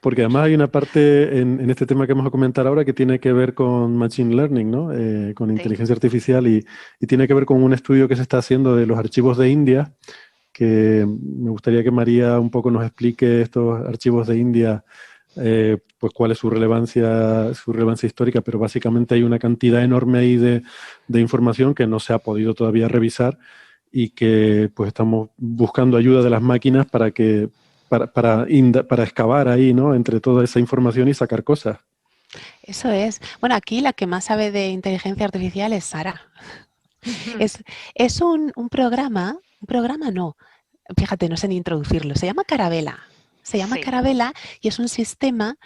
Porque además hay una parte en este tema que vamos a comentar ahora que tiene que ver con Machine Learning, ¿no? Con Sí. inteligencia artificial y tiene que ver con un estudio que se está haciendo de los archivos de India, que me gustaría que María un poco nos explique estos archivos de India, pues cuál es su relevancia histórica, pero básicamente hay una cantidad enorme ahí de información que no se ha podido todavía revisar y que pues estamos buscando ayuda de las máquinas para que para excavar ahí, ¿no? Entre toda esa información y sacar cosas. Eso es. Bueno, aquí la que más sabe de inteligencia artificial es Sara. Es, es un programa no, fíjate, no sé ni introducirlo, se llama Carabela. Se llama Sí. Carabela y es un sistema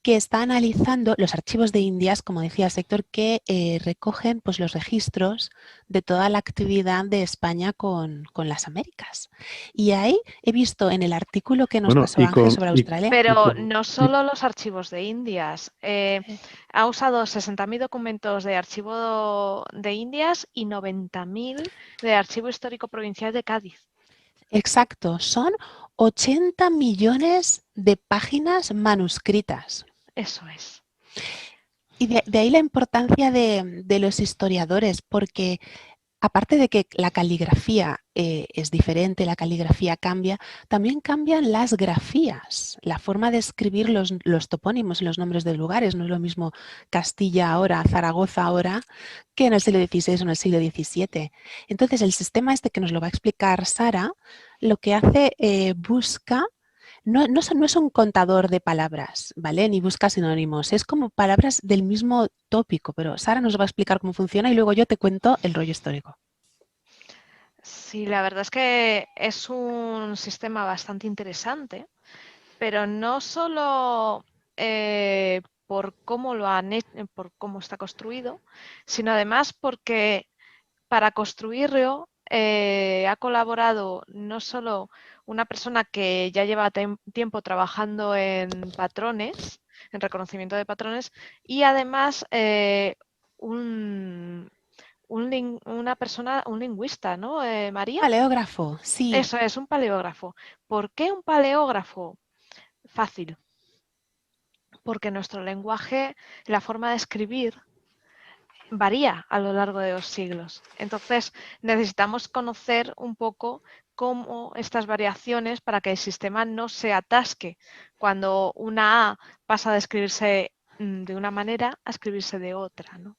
que está analizando los archivos de Indias, como decía Héctor, que recogen pues, los registros de toda la actividad de España con las Américas. Y ahí he visto en el artículo que nos Bueno, pasó Ángel sobre Australia. Pero no solo los archivos de Indias. Ha usado 60.000 documentos de archivo de Indias y 90.000 de archivo histórico provincial de Cádiz. Exacto, son 80 millones de páginas manuscritas. Eso es. Y de ahí la importancia de los historiadores, porque aparte de que la caligrafía es diferente, la caligrafía cambia, también cambian las grafías, la forma de escribir los topónimos y los nombres de lugares. No es lo mismo Castilla ahora, Zaragoza ahora, que en el siglo XVI o en el siglo XVII. Entonces, el sistema este que nos lo va a explicar Sara, lo que hace, busca no es un contador de palabras, ¿vale? Ni busca sinónimos, es como palabras del mismo tópico, pero Sara nos va a explicar cómo funciona y luego yo te cuento el rollo histórico. Sí, la verdad es que es un sistema bastante interesante, pero no solo por cómo lo han por cómo está construido, sino además porque para construirlo ha colaborado no solo una persona que ya lleva tiempo trabajando en patrones, en reconocimiento de patrones, y además una persona, un lingüista, ¿no, María? Paleógrafo, sí. Eso es, un paleógrafo. ¿Por qué un paleógrafo? Fácil, porque nuestro lenguaje, la forma de escribir, varía a lo largo de los siglos. Entonces, necesitamos conocer un poco cómo estas variaciones para que el sistema no se atasque cuando una A pasa de escribirse de una manera a escribirse de otra, ¿no?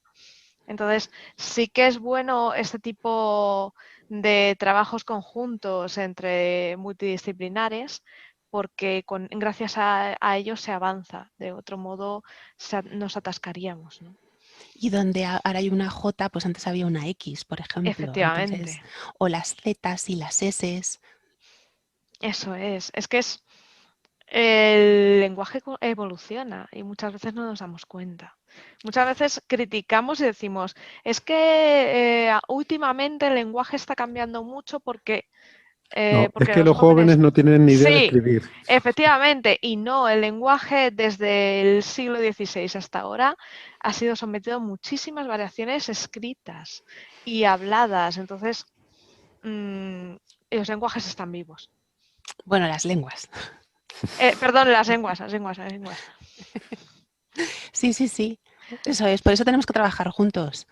Entonces, sí que es bueno este tipo de trabajos conjuntos entre multidisciplinares porque gracias a ellos se avanza. De otro modo, nos atascaríamos, ¿no? Y donde ahora hay una J, pues antes había una X, por ejemplo. Entonces, Efectivamente, o las Zetas y las Ss. eso es. Es que el lenguaje evoluciona y muchas veces no nos damos cuenta. Muchas veces criticamos y decimos, es que últimamente el lenguaje está cambiando mucho No, es porque que los los jóvenes jóvenes... no tienen ni idea de Sí, escribir. efectivamente, y no, el lenguaje desde el siglo XVI hasta ahora ha sido sometido a muchísimas variaciones escritas y habladas. Entonces, mm, los lenguajes están vivos. Bueno, las lenguas. Perdón, las lenguas. Sí, sí, sí. Eso es, por eso tenemos que trabajar juntos.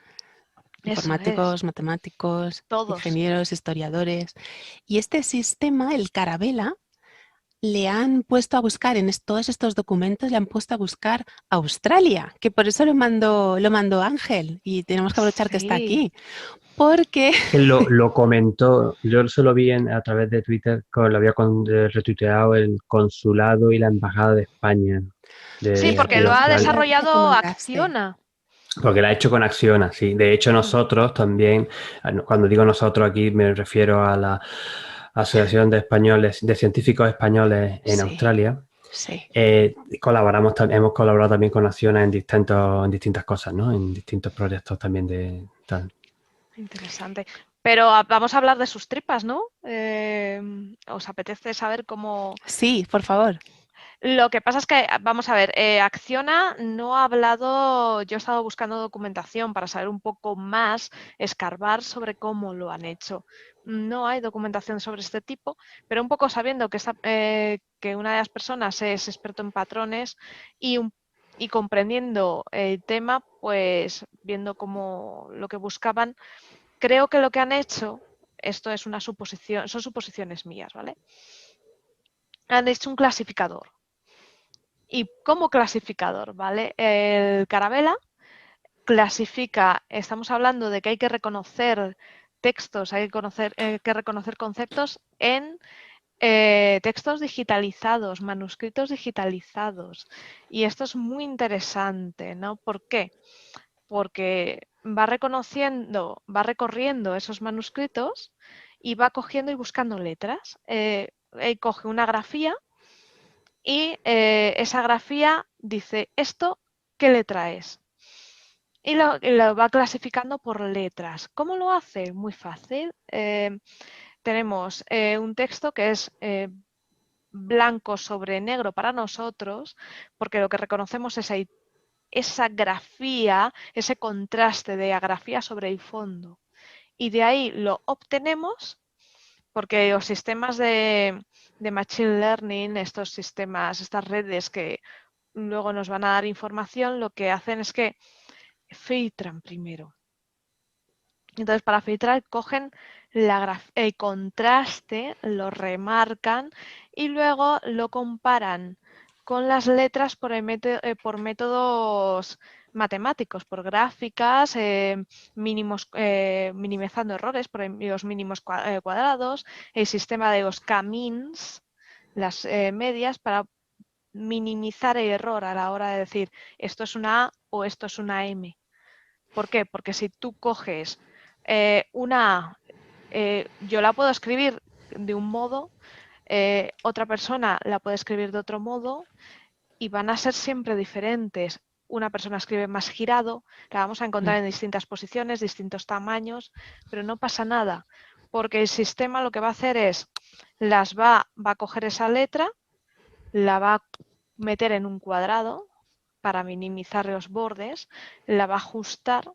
Eso es, Informáticos, matemáticos, todos. ingenieros, historiadores. Y este sistema, el Carabela, le han puesto a buscar todos estos documentos, le han puesto a buscar Australia, que por eso lo mandó Ángel y tenemos que aprovechar que está Sí, aquí, porque Que lo comentó, yo se lo vi a través de Twitter, que lo había retuiteado el consulado y la embajada de España sí, eso porque en lo es, ha Australia. lo que desarrollado comentaste. Acciona. Porque la ha hecho con Acciona, sí. De hecho, Mm, nosotros también, cuando digo nosotros aquí, me refiero a la Asociación de Españoles, de Científicos Españoles en Sí, Australia. sí. Hemos colaborado también con Acciona en distintas cosas, ¿no? En distintos proyectos también de tal. interesante. Pero vamos a hablar de sus tripas, ¿no? ¿Os apetece saber cómo? Sí, por favor. Lo que pasa es que, vamos a ver, Acciona no ha hablado, yo he estado buscando documentación para saber un poco más, escarbar sobre cómo lo han hecho. No hay documentación sobre este tipo, pero un poco sabiendo que una de las personas es experto en patrones y comprendiendo el tema, pues viendo cómo lo que buscaban, creo que lo que han hecho, esto es una suposición, son suposiciones mías, ¿vale? Han hecho un clasificador. Y como clasificador, ¿vale? El Carabela clasifica, estamos hablando de que hay que reconocer textos, hay que reconocer conceptos en textos digitalizados, manuscritos digitalizados. Y esto es muy interesante, ¿no? ¿Por qué? Porque va recorriendo esos manuscritos y va cogiendo y buscando letras. Coge una grafía y esa grafía dice, ¿esto qué letra es? Y lo va clasificando por letras. ¿Cómo lo hace? Muy fácil. Tenemos un texto que es blanco sobre negro para nosotros, porque lo que reconocemos es esa grafía, ese contraste de grafía sobre el fondo. Y de ahí lo obtenemos porque los sistemas de Machine Learning, estos sistemas, estas redes que luego nos van a dar información, lo que hacen es que filtran primero. Entonces, para filtrar, cogen el contraste, lo remarcan y luego lo comparan con las letras por métodos matemáticos, por gráficas, minimizando errores por los mínimos cuadrados, el sistema de los k-means, las medias, para minimizar el error a la hora de decir esto es una A o esto es una M. ¿Por qué? Porque si tú coges una A, yo la puedo escribir de un modo, otra persona la puede escribir de otro modo y van a ser siempre diferentes. Una persona escribe más girado, la vamos a encontrar en distintas posiciones, distintos tamaños, pero no pasa nada, porque el sistema lo que va a hacer es, va a coger esa letra, la va a meter en un cuadrado para minimizar los bordes, la va a ajustar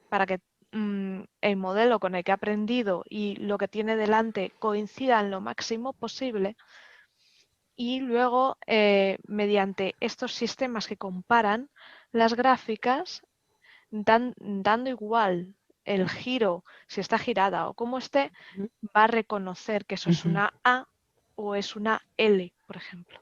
para que el modelo con el que ha aprendido y lo que tiene delante coincidan lo máximo posible. Y luego, mediante estos sistemas que comparan las gráficas, dando igual el giro, si está girada o como esté, va a reconocer que eso es una A o es una L, por ejemplo.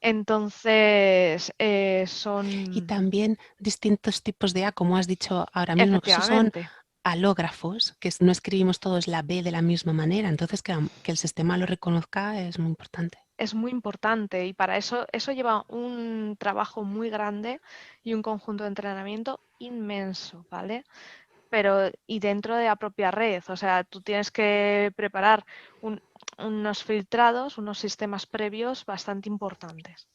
Entonces, Y también distintos tipos de A, como has dicho ahora mismo, que esos son efectivamente. alógrafos, que no escribimos todos la B de la misma manera, entonces que el sistema lo reconozca es muy importante. Es muy importante y para eso lleva un trabajo muy grande y un conjunto de entrenamiento inmenso, ¿vale? Pero y dentro de la propia red, o sea, tú tienes que preparar unos filtrados, unos sistemas previos bastante importantes.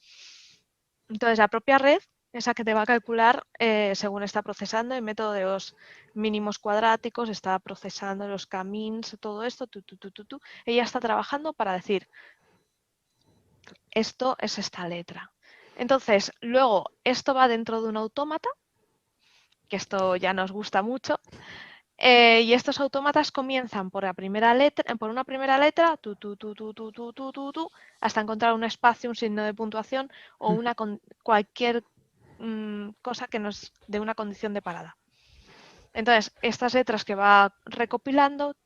Entonces, la propia red es la que te va a calcular según está procesando el método de los mínimos cuadráticos, está procesando los k-means, todo esto, ella está trabajando para decir, esto es esta letra. Entonces, luego, esto va dentro de un autómata, que esto ya nos gusta mucho, y estos autómatas comienzan por una primera letra, hasta encontrar un espacio, un signo de puntuación o cualquier cosa que nos dé una condición de parada. Entonces, estas letras que va recopilando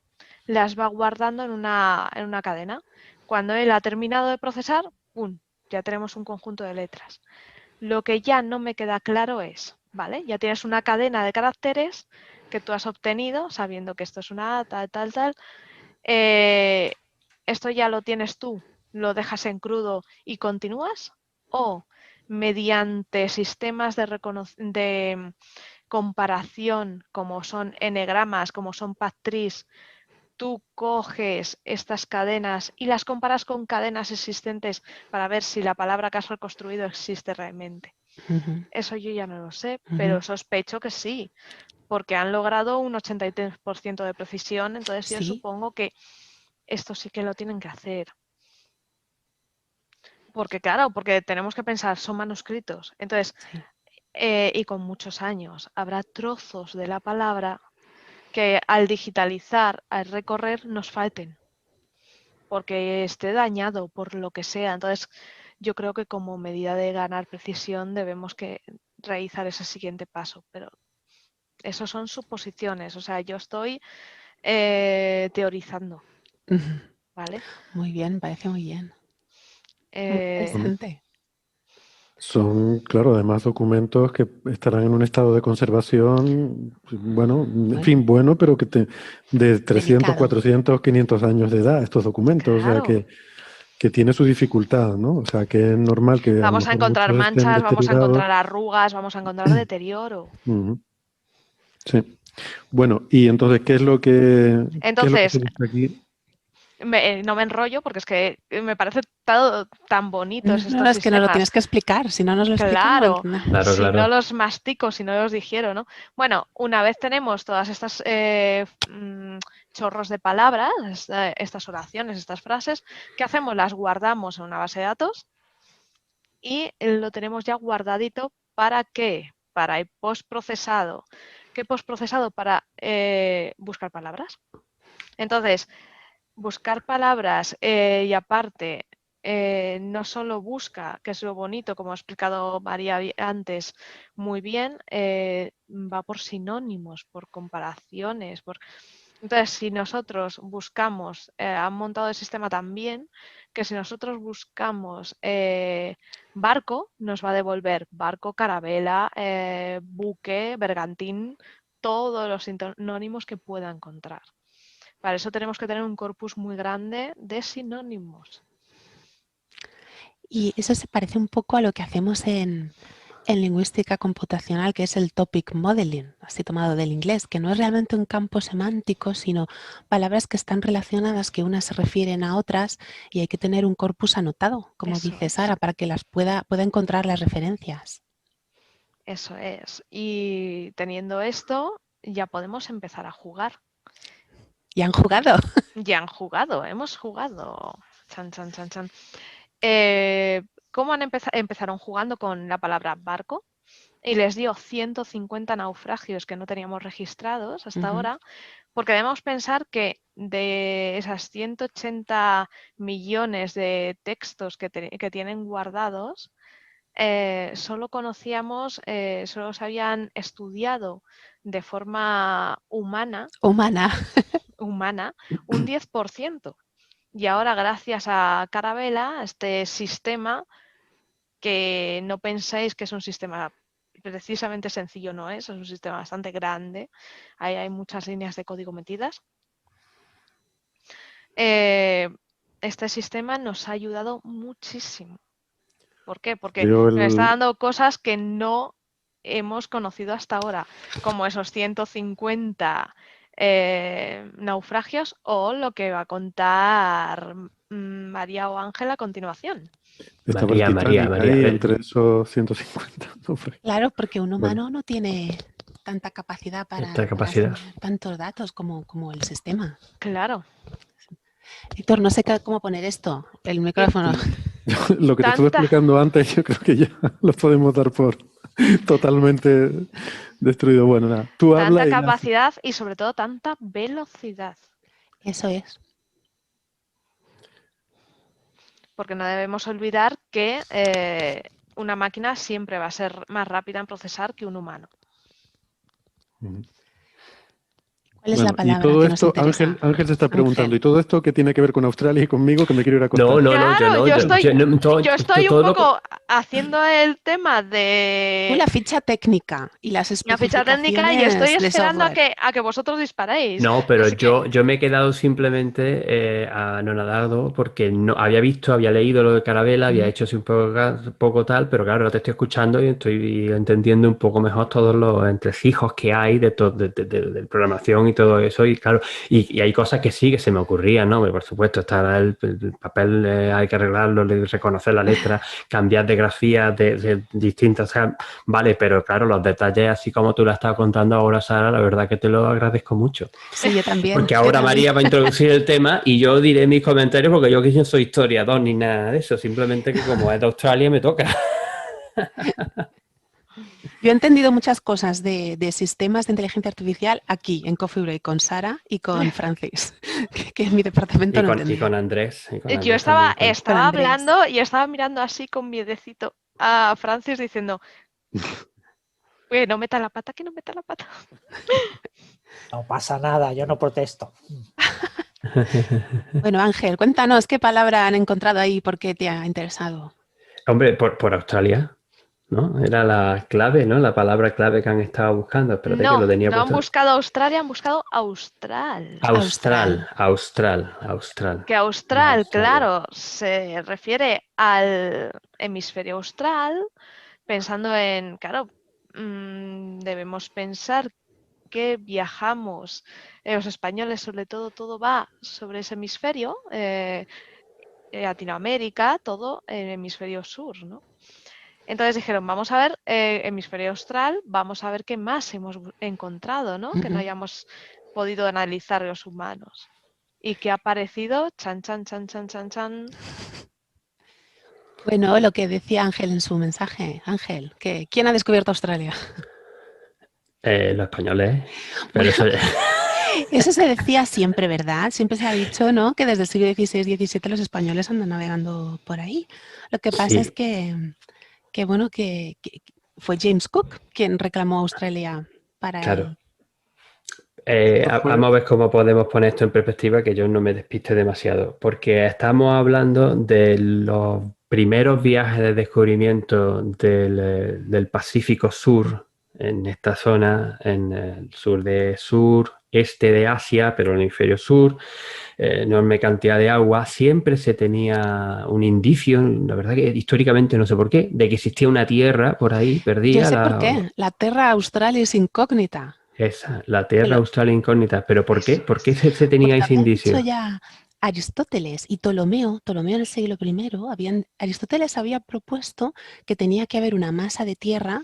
las va guardando en una cadena. Cuando él ha terminado de procesar, ¡pum!, ya tenemos un conjunto de letras. Lo que ya no me queda claro es, ¿vale? Ya tienes una cadena de caracteres que tú has obtenido sabiendo que esto es una A, tal, tal, tal. Esto ya lo tienes tú, lo dejas en crudo y continúas. O mediante sistemas de comparación como son enegramas, como son PAD-TRIS, tú coges estas cadenas y las comparas con cadenas existentes para ver si la palabra que has reconstruido existe realmente. Eso yo ya no lo sé, pero sospecho que sí, porque han logrado un 83% de precisión, entonces yo Sí. supongo que esto sí que lo tienen que hacer. Porque claro, porque tenemos que pensar, son manuscritos. Entonces, Sí. y con muchos años, habrá trozos de la palabra que al digitalizar, al recorrer, nos falten. Porque esté dañado por lo que sea. Entonces, yo creo que como medida de ganar precisión debemos que realizar ese siguiente paso. Pero eso son suposiciones. O sea, yo estoy teorizando, Ujú. ¿vale? Muy bien, parece muy bien. Muy Eh, interesante. Son, claro, además documentos que estarán en un estado de conservación, bueno, en fin, bueno, pero de 300, Delicado. 400, 500 años de edad, estos documentos, o sea, claro. que tiene su dificultad, ¿no? O sea, que es normal que a lo Vamos a mejor encontrar muchos estén manchas, vamos a deteriorados. encontrar arrugas, vamos a encontrar deterioro. Ujú. Sí. Bueno, y entonces, qué es lo que se Entonces, busca aquí? no me enrollo porque es que me parece todo tan bonitos No, estos es que nos lo tienes sistemas. que explicar. Si no nos lo explicas, no lo Claro, entendemos. Claro, si no claro. los mastico, si no los digiero, ¿no? Bueno, una vez tenemos todas estas chorros de palabras, estas oraciones, estas frases, ¿qué hacemos? Las guardamos en una base de datos y lo tenemos ya guardadito. ¿Para qué? Para el postprocesado. ¿Qué postprocesado? Para buscar palabras. Entonces, buscar palabras y aparte no solo busca, que es lo bonito, como ha explicado María antes muy bien, va por sinónimos, por comparaciones. Entonces, si nosotros buscamos, han montado el sistema también, que si nosotros buscamos barco, nos va a devolver barco, carabela, buque, bergantín, todos los sinónimos que pueda encontrar. Para eso tenemos que tener un corpus muy grande de sinónimos. Y eso se parece un poco a lo que hacemos en lingüística computacional, que es el topic modeling, así tomado del inglés, que no es realmente un campo semántico, sino palabras que están relacionadas, que unas se refieren a otras, y hay que tener un corpus anotado, como Eso dice es. Sara, para que las pueda encontrar las referencias. Eso es. Y teniendo esto, ya podemos empezar a jugar. ¿Y han jugado? Ya han jugado, hemos jugado. Chan, chan, chan, chan. ¿Cómo empezaron jugando con la palabra barco? Y les dio 150 naufragios que no teníamos registrados hasta ahora, porque debemos pensar que de esas 180 millones de textos que tienen guardados, solo conocíamos, solo se habían estudiado de forma humana Humana. un 10%. Y ahora, gracias a Carabela, este sistema, que no penséis que es un sistema precisamente sencillo, no es un sistema bastante grande, ahí hay muchas líneas de código metidas. Este sistema nos ha ayudado muchísimo. ¿Por qué? Porque nos está dando cosas que no hemos conocido hasta ahora, como esos 150 naufragios o lo que va a contar María o Ángel a continuación. Estaba el María, Titanic ahí a ver, entre esos 150. Claro, porque un Vale. humano no tiene tanta capacidad esta para capacidad. asimilar tantos datos como el sistema. Claro. Héctor, no sé cómo poner esto, el micrófono. Lo que te estuve Tanta, explicando antes, yo creo que ya lo podemos dar por totalmente destruido. Bueno, nada, tú habla tanta y capacidad y sobre todo tanta velocidad. Eso es. Porque no debemos olvidar que una máquina siempre va a ser más rápida en procesar que un humano. ¿Cuál es la Bueno, y palabra todo que nos esto, interesa? Ángel se está preguntando, Ángel. ¿y todo esto qué tiene que ver con Australia y conmigo que me quiero ir a acostar? No, yo Claro, no. yo estoy un Todo lo que. poco haciendo el tema Tú de la ficha técnica y las la ficha técnica y estoy especificaciones de esperando software. a que vosotros disparéis. No, pero Así que, yo me he quedado simplemente anonadado porque no había visto, había leído lo de Carabela, había hecho así un poco tal, pero claro, ahora te estoy escuchando y estoy entendiendo un poco mejor todos los entresijos que hay de programación todo eso, y claro, y hay cosas que sí, que se me ocurrían, ¿no? Por supuesto, está el papel, hay que arreglarlo, reconocer la letra, cambiar de grafía de distintas, o sea, vale, pero claro, los detalles, así como tú la estás contando ahora, Sara, la verdad que te lo agradezco mucho. Sí, yo también. Porque ahora María va a introducir el tema y yo diré mis comentarios porque yo que no soy historiador ni nada de eso, simplemente que como es de Australia me toca. Yo he entendido muchas cosas de sistemas de inteligencia artificial aquí, en Coffee Break, con Sara y con Francis, que en mi departamento no Y entendía. con Andrés. Y con Yo Andrés estaba también. Con Andrés. hablando y estaba mirando así con miedecito a Francis diciendo, oye, no meta la pata, que no meta la pata. No pasa nada, yo no protesto. Bueno, Ángel, cuéntanos qué palabra han encontrado ahí, por qué te ha interesado. Hombre, por Australia, ¿no? Era la clave, ¿no? La palabra clave que han estado buscando. Espérate que lo tenía No han puesto. buscado Australia, han buscado Austral. Austral. Que Austral, Australia. claro, se refiere al hemisferio austral, pensando en, claro, debemos pensar que viajamos, los españoles sobre todo va sobre ese hemisferio, Latinoamérica, todo el hemisferio sur, ¿no? Entonces dijeron, vamos a ver hemisferio austral, vamos a ver qué más hemos encontrado, ¿no? Que no hayamos podido analizar los humanos. ¿Y qué ha aparecido? Chan, chan, chan, chan, chan, chan. Bueno, lo que decía Ángel en su mensaje. Ángel, ¿quién ha descubierto Australia? Los españoles. Pero eso... Eso se decía siempre, ¿verdad? Siempre se ha dicho, ¿no? Que desde el siglo XVI-XVII los españoles andan navegando por ahí. Lo que pasa es que fue James Cook quien reclamó Australia para Claro. él. Vamos a ver cómo podemos poner esto en perspectiva, que yo no me despiste demasiado, porque estamos hablando de los primeros viajes de descubrimiento del Pacífico Sur, en esta zona, en el sureste de Asia, pero en el hemisferio sur, enorme cantidad de agua. Siempre se tenía un indicio, la verdad que históricamente no sé por qué, de que existía una tierra por ahí perdida. Yo sé por qué. La Terra Australis incógnita. Esa, la Tierra Austral incógnita. ¿Pero por qué? ¿Por qué se tenía ese indicio? Dicho ya Aristóteles y Ptolomeo en el siglo I, Aristóteles había propuesto que tenía que haber una masa de tierra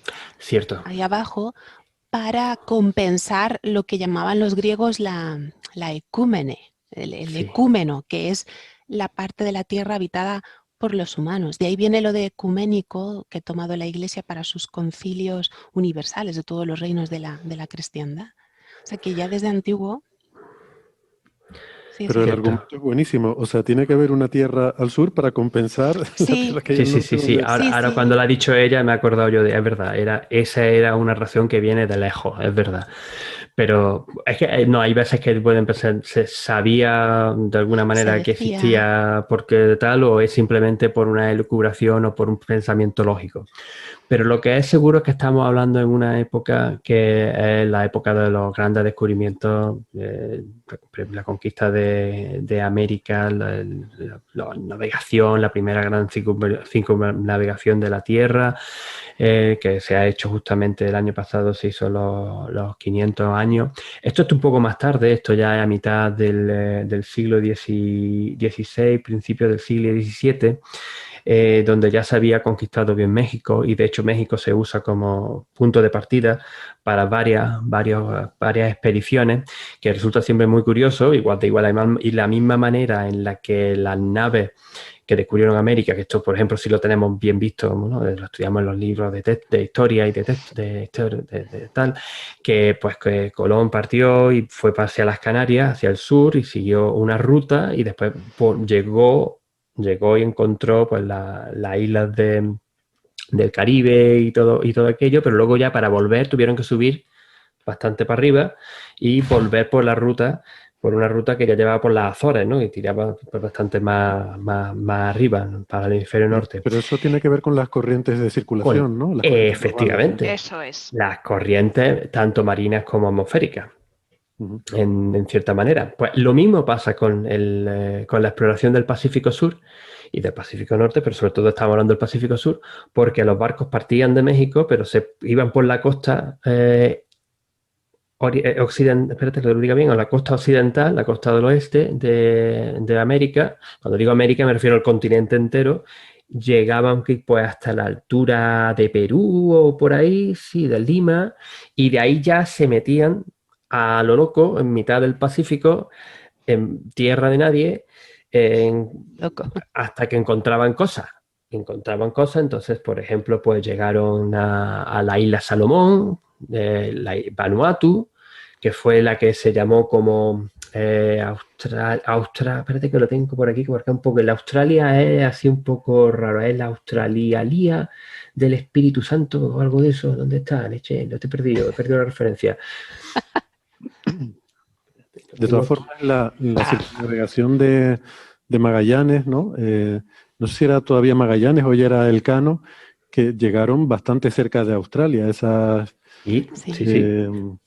ahí abajo para compensar lo que llamaban los griegos la ecúmene, el ecúmeno, que es la parte de la tierra habitada por los humanos. De ahí viene lo de ecuménico que ha tomado la Iglesia para sus concilios universales de todos los reinos de la cristiandad. O sea que ya desde antiguo... Pero el argumento es buenísimo. O sea, tiene que haber una tierra al sur para compensar la tierra que hay al norte. Sí. Ahora cuando lo ha dicho ella me he acordado yo de, es verdad, esa era una razón que viene de lejos, es verdad. Pero es que no, hay veces que pueden pensar, ¿se sabía de alguna manera que existía porque tal o es simplemente por una elucubración o por un pensamiento lógico? Pero lo que es seguro es que estamos hablando en una época que es la época de los grandes descubrimientos, la conquista de América, la navegación, la primera gran circunnavegación de la Tierra, que se ha hecho justamente el año pasado, se hizo los 500 años. Esto es un poco más tarde, esto ya es a mitad del siglo XVI, principio del siglo XVII. Donde ya se había conquistado bien México y de hecho México se usa como punto de partida para varias expediciones, que resulta siempre muy curioso, y la misma manera en la que las naves que descubrieron América, que esto por ejemplo sí lo tenemos bien visto, ¿no? Lo estudiamos en los libros de historia y de tal, que pues que Colón partió y fue hacia las Canarias, hacia el sur, y siguió una ruta y después llegó y encontró pues las islas del Caribe y todo aquello, pero luego ya para volver tuvieron que subir bastante para arriba y volver por una ruta que ya llevaba por las Azores, ¿no? Y tiraba pues, bastante más arriba, para el hemisferio norte. Pero eso tiene que ver con las corrientes de circulación, ¿no? Las efectivamente. Eso es. Las corrientes, tanto marinas como atmosféricas. En cierta manera. Pues lo mismo pasa con la exploración del Pacífico Sur y del Pacífico Norte, pero sobre todo estamos hablando del Pacífico Sur, porque los barcos partían de México, pero se iban por la costa espérate que lo diga bien, o la costa occidental, la costa del oeste de América. Cuando digo América me refiero al continente entero. Llegaban pues hasta la altura de Perú o por ahí, sí, de Lima, y de ahí ya se metían a lo loco en mitad del Pacífico, en tierra de nadie, Loco. hasta que encontraban cosas. Entonces, por ejemplo, pues llegaron a la isla Salomón, Vanuatu, que fue la que se llamó como espérate que lo tengo por aquí, que marca un poco. La Australia es así un poco raro, es la Australialia del Espíritu Santo o algo de eso. ¿Dónde está, leche? Lo he perdido la referencia. De todas formas, la circunnavegación de Magallanes, ¿no? No sé si era todavía Magallanes o ya era Elcano, que llegaron bastante cerca de Australia, esas Sí. un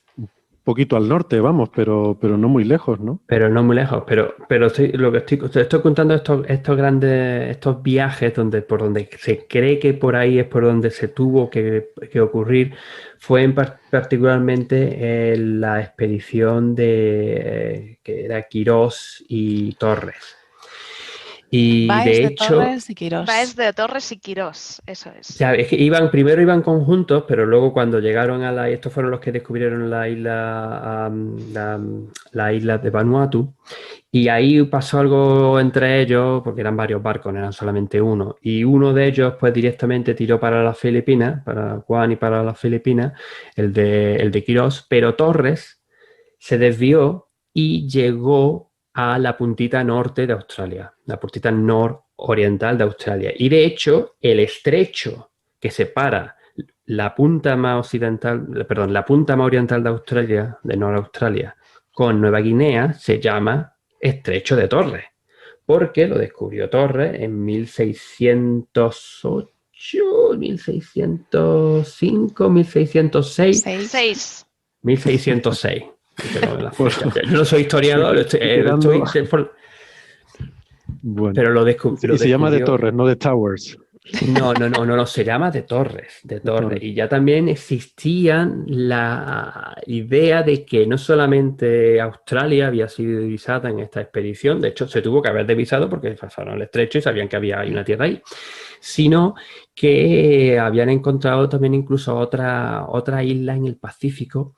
poquito al norte, vamos, pero no muy lejos, ¿no? Pero no muy lejos. Pero te estoy contando estos grandes, estos viajes por donde se cree que por ahí es por donde se tuvo que ocurrir, fue particularmente la expedición que era Quirós y Torres. Y Báez de de hecho, Torres y Quirós. Báez de Torres y Quirós, eso es. ya, es que primero iban conjuntos, pero luego cuando llegaron estos fueron los que descubrieron la isla de Vanuatu, y ahí pasó algo entre ellos, porque eran varios barcos, no eran solamente uno, y uno de ellos pues directamente tiró para las Filipinas, para Guam y para las Filipinas, el de Quirós, pero Torres se desvió y llegó a la puntita norte de Australia, la puntita nororiental de Australia. Y de hecho, el estrecho que separa la punta más oriental de Australia, de Nueva Australia, con Nueva Guinea, se llama Estrecho de Torres, porque lo descubrió Torres en 1608, 1605, 1606. 1606. Yo no soy historiador, Bueno. pero lo descubrió. Y se llama de Torres, no de Towers. No, se llama de Torres. Y ya también existía la idea de que no solamente Australia había sido divisada en esta expedición, de hecho se tuvo que haber divisado porque pasaron el estrecho y sabían que había una tierra ahí, sino que habían encontrado también incluso otra isla en el Pacífico.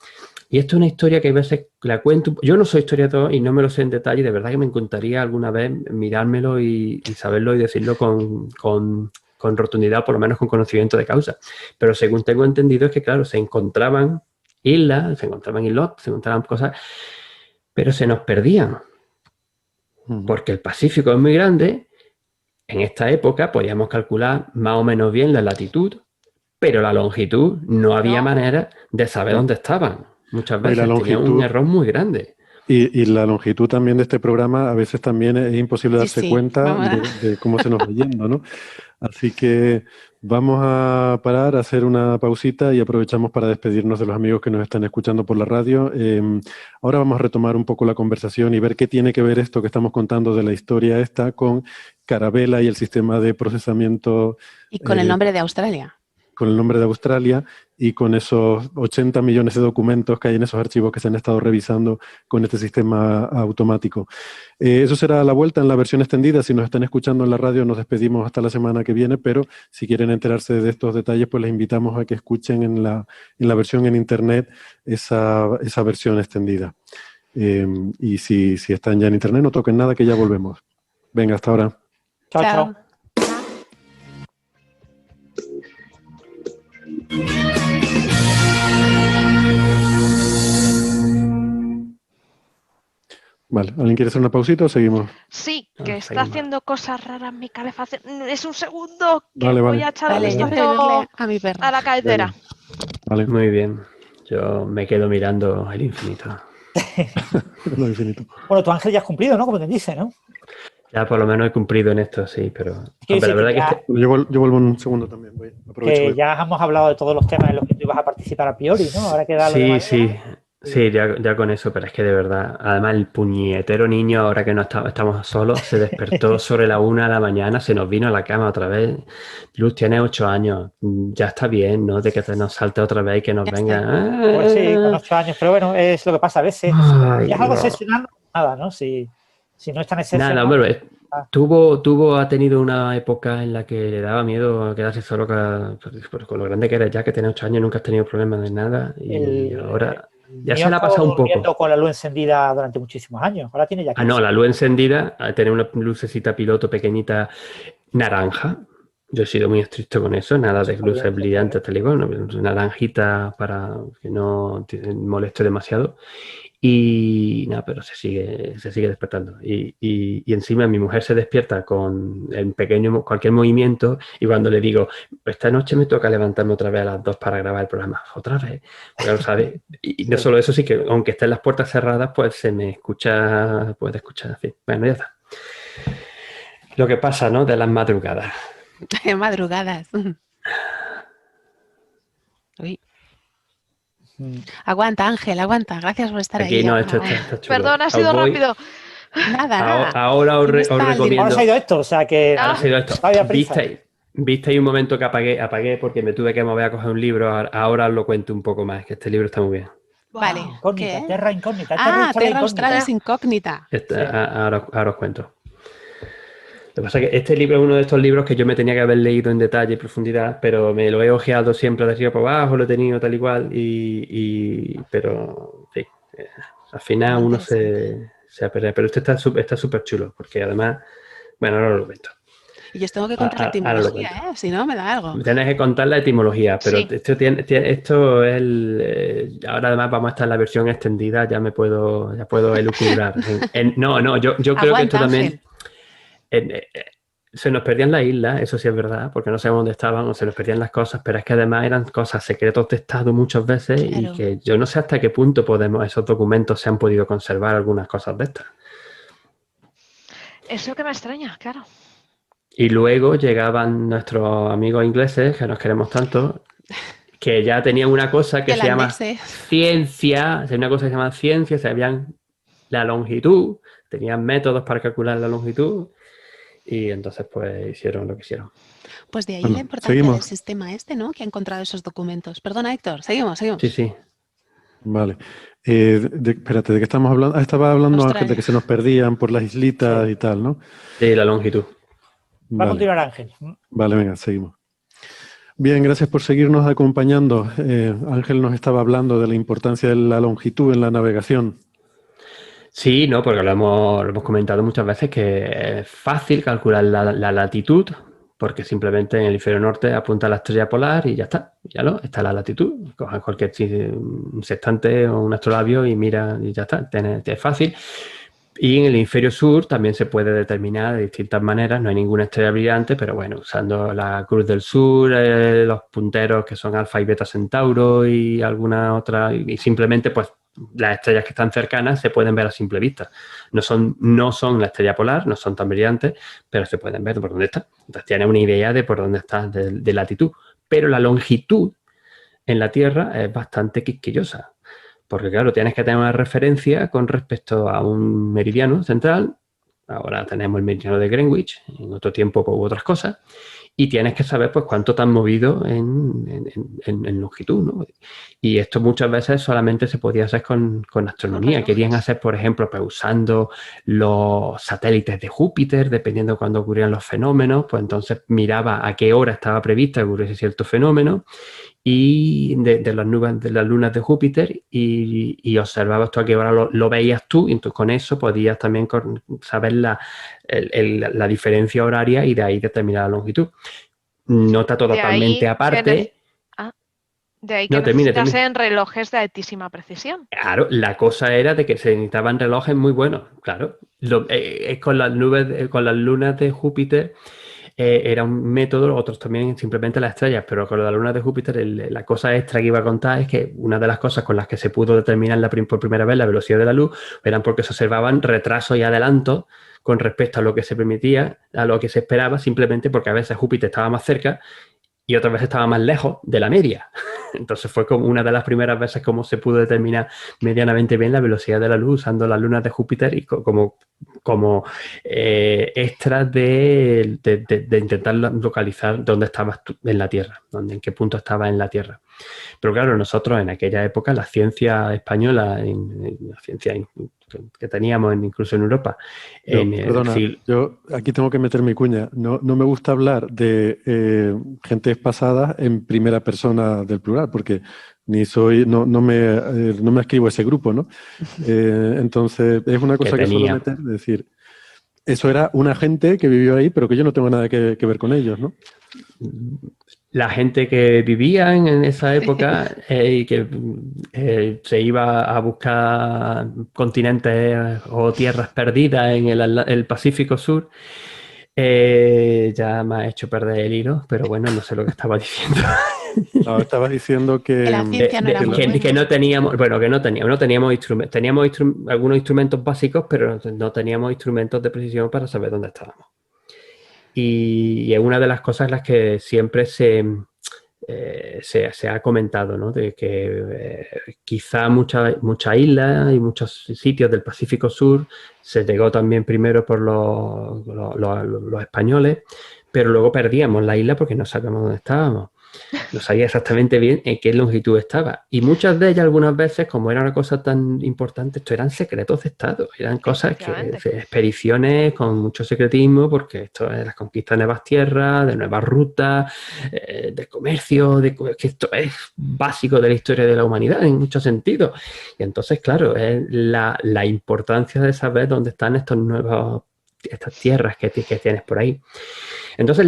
Y esto es una historia que a veces la cuento. Yo no soy historiador y no me lo sé en detalle. De verdad que me encantaría alguna vez mirármelo y saberlo y decirlo con rotundidad, por lo menos con conocimiento de causa. Pero según tengo entendido es que, claro, se encontraban islas, se encontraban islotes, se encontraban cosas, pero se nos perdían. Porque el Pacífico es muy grande. En esta época podíamos calcular más o menos bien la latitud, pero la longitud no había manera de saber dónde estaban. Muchas veces tenía un error muy grande. Y la longitud también de este programa a veces también es imposible darse cuenta de cómo se nos va yendo, ¿no? Así que vamos a parar, a hacer una pausita y aprovechamos para despedirnos de los amigos que nos están escuchando por la radio. Ahora vamos a retomar un poco la conversación y ver qué tiene que ver esto que estamos contando de la historia esta con Carabela y el sistema de procesamiento. Y con el nombre de Australia. Con el nombre de Australia y con esos 80 millones de documentos que hay en esos archivos que se han estado revisando con este sistema automático. Eso será a la vuelta en la versión extendida. Si nos están escuchando en la radio, nos despedimos hasta la semana que viene, pero si quieren enterarse de estos detalles, pues les invitamos a que escuchen en la versión en internet esa versión extendida. Y si están ya en internet, no toquen nada, que ya volvemos. Venga, hasta ahora. Chao. Vale, ¿alguien quiere hacer una pausita o seguimos? Sí, que está haciendo cosas raras mi calefacción. Es un segundo que vale. voy a echar un vistazo a mi perro. A la caldera. Vale. Muy bien. Yo me quedo mirando el infinito. Lo infinito. Bueno, tú, Ángel, ya has cumplido, ¿no? Como te dice, ¿no? Ya por lo menos he cumplido en esto, sí, pero Hombre, la verdad que yo vuelvo un segundo también. Aprovecho. Que ya hemos hablado de todos los temas en los que tú ibas a participar a priori, ¿no? Ahora queda lo de Sí, ya con eso, pero es que de verdad, además el puñetero niño, ahora que no estamos solos, se despertó sobre la 1 de la mañana, se nos vino a la cama otra vez. Luz tiene 8 años, ya está bien, ¿no? De que nos salte otra vez y que nos Ya venga. estoy. Pues sí, con 8 años, pero bueno, es lo que pasa a veces. Ay, Si es algo no. excepcional, nada, ¿no? Si no es tan Nada, excepcional, hombre, ah, ha tenido una época en la que le daba miedo quedarse solo con lo grande que eres ya, que tiene 8 años, nunca has tenido problemas de nada y ahora el ya mío se le ha estuvo pasado un durmiendo poco. con la luz encendida durante muchísimos años. Ahora tiene ya Ah, no, 15. la luz encendida, a tener una lucecita piloto pequeñita naranja. Yo he sido muy estricto con eso, nada Eso de está bien, luces eso está bien. brillantes, tal y cual, naranjita para que no te moleste demasiado. Y nada, pero se sigue despertando. Y encima mi mujer se despierta con el cualquier movimiento y cuando le digo, esta noche me toca levantarme otra vez a las 2 para grabar el programa, otra vez, porque lo sabe. Y no Sí. solo eso, sí que aunque estén las puertas cerradas, pues se me escucha, puede escuchar así. Bueno, ya está. Lo que pasa, ¿no? De las madrugadas. Madrugadas. Uy. Mm. Aguanta, Ángel, aguanta. Gracias por estar Aquí ahí. no, esto está chulo. Perdón, ha Os sido voy. rápido. Nada, nada. Ahora os ¿Dónde está el Ahora se ha recomiendo. ido esto, o sea que Ahora ha Ah, sido esto. no había prisa. Visteis un momento que apagué porque me tuve que mover a coger un libro. Ahora os lo cuento un poco más, que este libro está muy bien. Vale, Incógnita, ¿qué? Terra Incógnita, Terra Ah, Australis Terra Incógnita. Australis Incógnita. Sí. Ahora os cuento. Lo que pasa es que este libro es uno de estos libros que yo me tenía que haber leído en detalle y profundidad, pero me lo he ojeado siempre de arriba para abajo, lo he tenido tal y cual, pero en fin, al final Muy uno interesante. se apere. Pero este está súper chulo, porque además, bueno, ahora lo cuento. Y yo os tengo que contar la Ahora lo etimología, cuento. ¿eh? Si no, me da algo. Tienes que contar la etimología, pero sí. esto es ahora además vamos a estar en la versión extendida, ya puedo elucubrar. No, yo creo que esto Aguanta, también Ángel. en- eh, eh, se nos perdían las islas, eso sí es verdad, porque no sabemos dónde estaban o se nos perdían las cosas, pero es que además eran cosas secretos de Estado muchas veces y Claro. que yo no sé hasta qué punto esos documentos se han podido conservar algunas cosas de estas. Eso que me extraña, claro. Y luego llegaban nuestros amigos ingleses, que nos queremos tanto, que ya tenían una cosa que se llama Irlandeses. ciencia, una cosa que se llama ciencia, sabían la longitud, tenían métodos para calcular la longitud y entonces pues hicieron lo que hicieron. Pues de ahí la Bueno, importancia del seguimos. sistema este, ¿no? Que ha encontrado esos documentos. Perdona, Héctor. Seguimos. Sí, sí. Vale. Espérate, ¿de qué estamos hablando? Estaba hablando Ángel de que se nos perdían por las islitas Sí. y tal, ¿no? Sí, la longitud. Va a Vale, continuar Ángel. vale, venga, seguimos. Bien, gracias por seguirnos acompañando. Ángel nos estaba hablando de la importancia de la longitud en la navegación. Sí, no, porque lo hemos comentado muchas veces que es fácil calcular la latitud, porque simplemente en el hemisferio norte apunta a la estrella polar y ya está. Ya no, está la latitud. Coges cualquier sextante o un astrolabio y mira y ya está. Es fácil. Y en el hemisferio sur también se puede determinar de distintas maneras. No hay ninguna estrella brillante, pero bueno, usando la Cruz del Sur, los punteros que son Alfa y Beta Centauro y alguna otra, y simplemente pues las estrellas que están cercanas se pueden ver a simple vista. No son la estrella polar, no son tan brillantes, pero se pueden ver por dónde está. Entonces tienes una idea de por dónde está de latitud. Pero la longitud en la Tierra es bastante quisquillosa. Porque claro, tienes que tener una referencia con respecto a un meridiano central. Ahora tenemos el meridiano de Greenwich, en otro tiempo hubo otras cosas. Y tienes que saber pues cuánto te has movido en longitud, ¿no? Y esto muchas veces solamente se podía hacer con astronomía. relojes. Querían hacer, por ejemplo, pues usando los satélites de Júpiter, dependiendo de cuándo ocurrían los fenómenos, pues entonces miraba a qué hora estaba prevista que ocurriese cierto fenómeno y de las lunas de Júpiter y observabas tú a qué hora lo veías tú y entonces con eso podías también saber la diferencia horaria y de ahí determinar la longitud. No está todo De ahí totalmente aparte. De ahí que No, termine. necesitasen relojes de altísima precisión. Claro, la cosa era de que se necesitaban relojes muy buenos, claro. Con las nubes, con las lunas de Júpiter era un método, otros también simplemente las estrellas, pero con la luna de Júpiter la cosa extra que iba a contar es que una de las cosas con las que se pudo determinar por primera vez la velocidad de la luz eran porque se observaban retrasos y adelantos con respecto a lo que se permitía, a lo que se esperaba, simplemente porque a veces Júpiter estaba más cerca y otras veces estaba más lejos de la media. Entonces fue como una de las primeras veces como se pudo determinar medianamente bien la velocidad de la luz usando las lunas de Júpiter y como extras de intentar localizar dónde estabas tú en la Tierra, en qué punto estabas en la Tierra. Pero claro, nosotros en aquella época, la ciencia española, la ciencia que teníamos incluso en Europa, Perdona, yo aquí tengo que meter mi cuña. No me gusta hablar de gentes pasadas en primera persona del plural, porque no me escribo ese grupo, ¿no? Entonces, es una cosa que suelo meter, es decir, eso era una gente que vivió ahí, pero que yo no tengo nada que ver con ellos, ¿no? La gente que vivía en esa época y que se iba a buscar continentes o tierras perdidas en el Pacífico Sur, ya me ha hecho perder el hilo, pero bueno, no sé lo que estaba diciendo. No, estabas diciendo que la ciencia no era muy buena. Que no teníamos, bueno, que no teníamos instrumentos, teníamos algunos instrumentos básicos, pero no teníamos instrumentos de precisión para saber dónde estábamos. Y es una de las cosas en las que siempre se ha comentado, ¿no? De que quizá muchas islas y muchos sitios del Pacífico Sur se llegó también primero por los españoles, pero luego perdíamos la isla porque no sabíamos dónde estábamos. No sabía exactamente bien en qué longitud estaba. Y muchas de ellas, algunas veces, como era una cosa tan importante, esto eran secretos de Estado. Eran cosas expediciones con mucho secretismo, porque esto es la conquista de nuevas tierras, de nuevas rutas, de comercio, que esto es básico de la historia de la humanidad en muchos sentidos. Y entonces, claro, es la importancia de saber dónde están estas tierras que tienes por ahí. Entonces,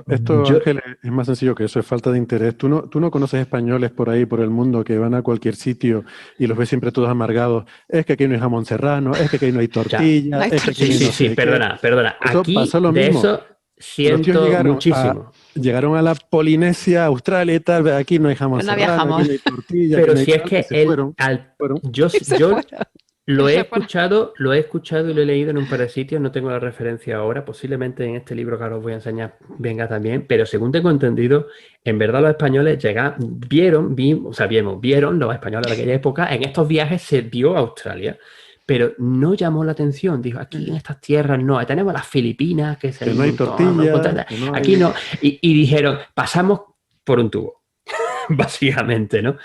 esto Ángel, es más sencillo que eso, es falta de interés. ¿Tú no conoces españoles por ahí, por el mundo, que van a cualquier sitio y los ves siempre todos amargados? Es que aquí no hay jamón serrano, es que aquí no hay tortilla. Sí, perdona. Eso aquí pasó lo de mismo. eso siento muchísimo. Llegaron a la Polinesia, Australia y tal, aquí no hay jamón serrano, aquí no hay tortilla. Pero si es que yo lo he escuchado y lo he leído en un par de sitios, no tengo la referencia ahora, posiblemente en este libro que ahora os voy a enseñar venga también, pero según tengo entendido, en verdad los españoles vieron los españoles de aquella época, en estos viajes se vio Australia, pero no llamó la atención, dijo, aquí en estas tierras no, tenemos las Filipinas, que no hay tortilla, aquí no, y dijeron, pasamos por un tubo. Básicamente, ¿no?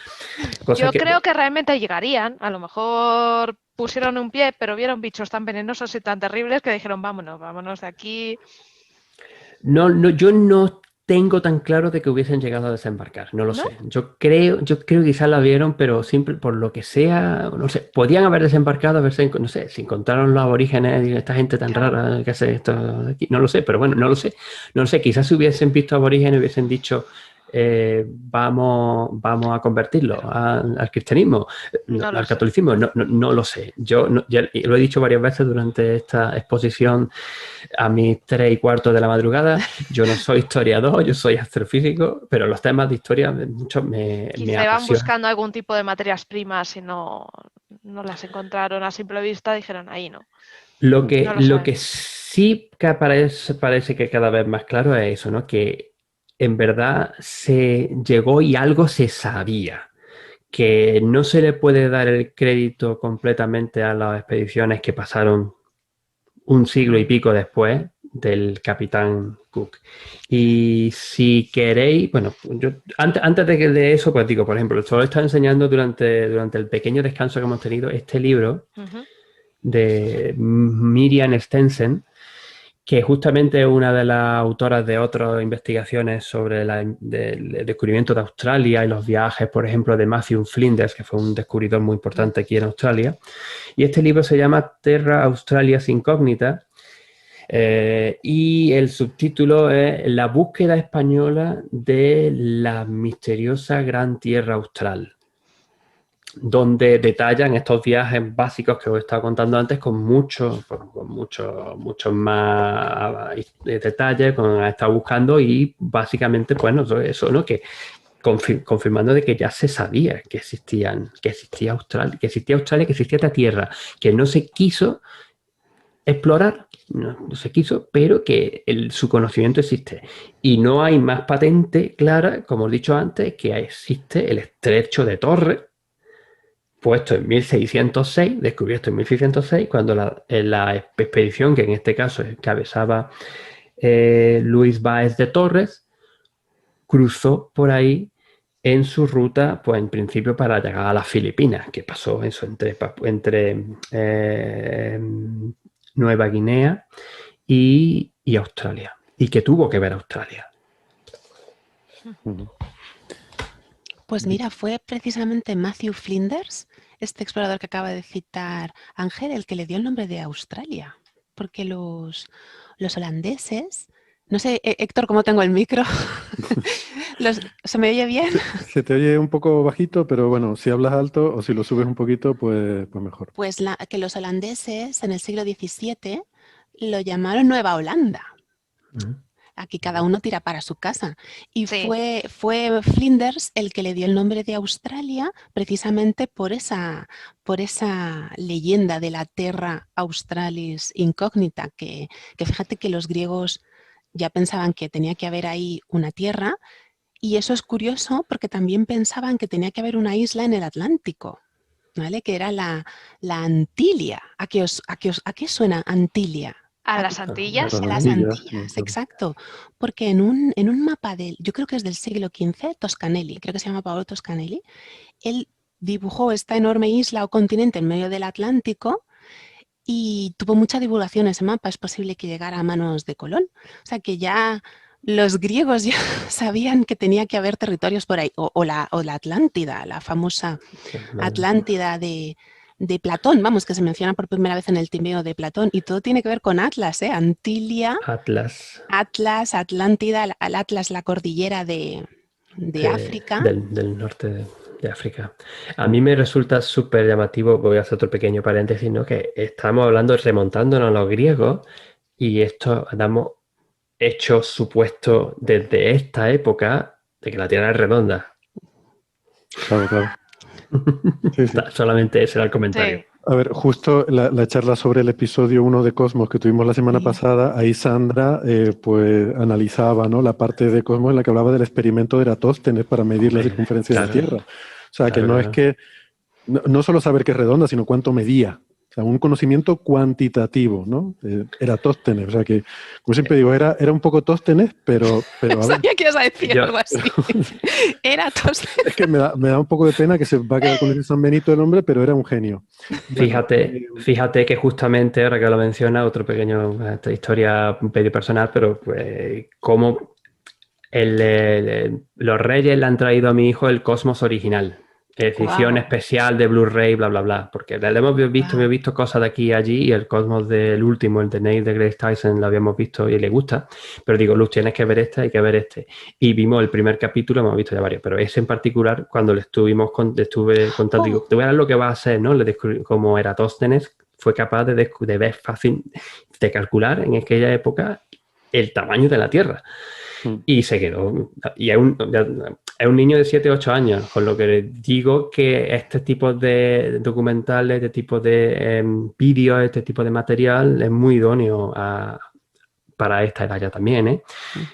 Yo creo que realmente llegarían, a lo mejor pusieron un pie, pero vieron bichos tan venenosos y tan terribles que dijeron, vámonos de aquí. Yo no tengo tan claro de que hubiesen llegado a desembarcar, no lo sé. Yo creo que quizás la vieron, pero siempre por lo que sea, no sé, podían haber desembarcado, no sé, si encontraron los aborígenes y esta gente tan rara que hace esto de aquí, no lo sé, pero bueno, no lo sé, quizás si hubiesen visto aborígenes hubiesen dicho vamos a convertirlo al cristianismo, al catolicismo, no lo sé. Yo ya lo he dicho varias veces durante esta exposición a mis 3:15 de la madrugada. Yo no soy historiador, yo soy astrofísico, pero los temas de historia mucho me apasionan. Van buscando algún tipo de materias primas y no las encontraron a simple vista, dijeron ahí no. Lo que sí que parece que cada vez más claro es eso, ¿no? Que en verdad se llegó y algo se sabía, que no se le puede dar el crédito completamente a las expediciones que pasaron un siglo y pico después del capitán Cook. Y si queréis, bueno, yo antes de eso, pues digo, por ejemplo, solo he estado enseñando durante el pequeño descanso que hemos tenido este libro de Miriam Stensen, que justamente es una de las autoras de otras investigaciones sobre el descubrimiento de Australia y los viajes, por ejemplo, de Matthew Flinders, que fue un descubridor muy importante aquí en Australia. Y este libro se llama Terra Australis Incognita, y el subtítulo es La búsqueda española de la misteriosa gran tierra austral, donde detallan estos viajes básicos que os he estado contando antes con mucho más detalles, ha estado buscando y básicamente, bueno, eso, ¿no? Que confirmando de que ya se sabía que existía Australia, que existía esta tierra, que no se quiso explorar, no se quiso, pero que su conocimiento existe. Y no hay más patente clara, como he dicho antes, que existe el estrecho de Torres, puesto en 1606, descubierto en 1606, cuando la expedición, que en este caso encabezaba Luis Báez de Torres, cruzó por ahí en su ruta, pues en principio para llegar a las Filipinas, que pasó eso entre Nueva Guinea y Australia, y que tuvo que ver Australia. Pues mira, fue precisamente Matthew Flinders, este explorador que acaba de citar Ángel, el que le dio el nombre de Australia, porque los holandeses, no sé, Héctor, ¿cómo tengo el micro? ¿Se me oye bien? Se te oye un poco bajito, pero bueno, si hablas alto o si lo subes un poquito, pues mejor. Pues que los holandeses en el siglo XVII lo llamaron Nueva Holanda. Aquí cada uno tira para su casa. Y Sí. fue Flinders el que le dio el nombre de Australia precisamente por esa leyenda de la Terra Australis Incógnita, que fíjate que los griegos ya pensaban que tenía que haber ahí una tierra, y eso es curioso porque también pensaban que tenía que haber una isla en el Atlántico, ¿vale? Que era la Antilia. ¿A qué suena Antilia? A las Antillas. A las Antillas, exacto. Porque en un mapa yo creo que es del siglo XV, Toscanelli, creo que se llama Paolo Toscanelli, él dibujó esta enorme isla o continente en medio del Atlántico y tuvo mucha divulgación ese mapa. Es posible que llegara a manos de Colón. O sea que ya los griegos ya sabían que tenía que haber territorios por ahí, o la Atlántida, la famosa Atlántida de Platón, vamos, que se menciona por primera vez en el Timeo de Platón, y todo tiene que ver con Atlas, Antilia, Atlas, Atlántida, al Atlas, la cordillera de África. Del norte de África. A mí me resulta súper llamativo, voy a hacer otro pequeño paréntesis, ¿no? Que estamos hablando, remontándonos a los griegos, y esto damos hechos supuestos desde esta época de que la Tierra es redonda. Claro. Sí. Solamente ese era el comentario. Sí. A ver, justo la charla sobre el episodio 1 de Cosmos que tuvimos la semana pasada, ahí Sandra pues analizaba, ¿no?, la parte de Cosmos en la que hablaba del experimento de Eratóstenes para medir la circunferencia de la Tierra. O sea, que no es que, no solo saber que es redonda, sino cuánto medía. O sea, un conocimiento cuantitativo, ¿no? Eratóstenes. O sea, que, como siempre digo, era un poco Tóstenes, pero a ver. Sabía que ibas a decir algo así. Eratóstenes. Es que me da un poco de pena que se va a quedar con ese San Benito el hombre, pero era un genio. Fíjate que justamente, ahora que lo menciona, otro pequeño, esta historia medio personal, pero pues, como los Reyes le han traído a mi hijo el Cosmos original. Edición especial de Blu-ray, bla, bla, bla. Porque le hemos visto, me he visto cosas de aquí y allí, y el Cosmos del último, el de Neil deGrasse Tyson, lo habíamos visto y le gusta. Pero digo, Luz, tienes que ver este, hay que ver este. Y vimos el primer capítulo, hemos visto ya varios, pero ese en particular, cuando le estuve contando, digo, te voy a dar lo que va a hacer, ¿no? Le descubrí como Eratóstenes fue capaz de ver fácil, de calcular en aquella época el tamaño de la Tierra. Y se quedó. Y es un niño de 7 o 8 años, con lo que digo que este tipo de documentales, este tipo de vídeos, este tipo de material es muy idóneo para esta edad ya también, ¿eh?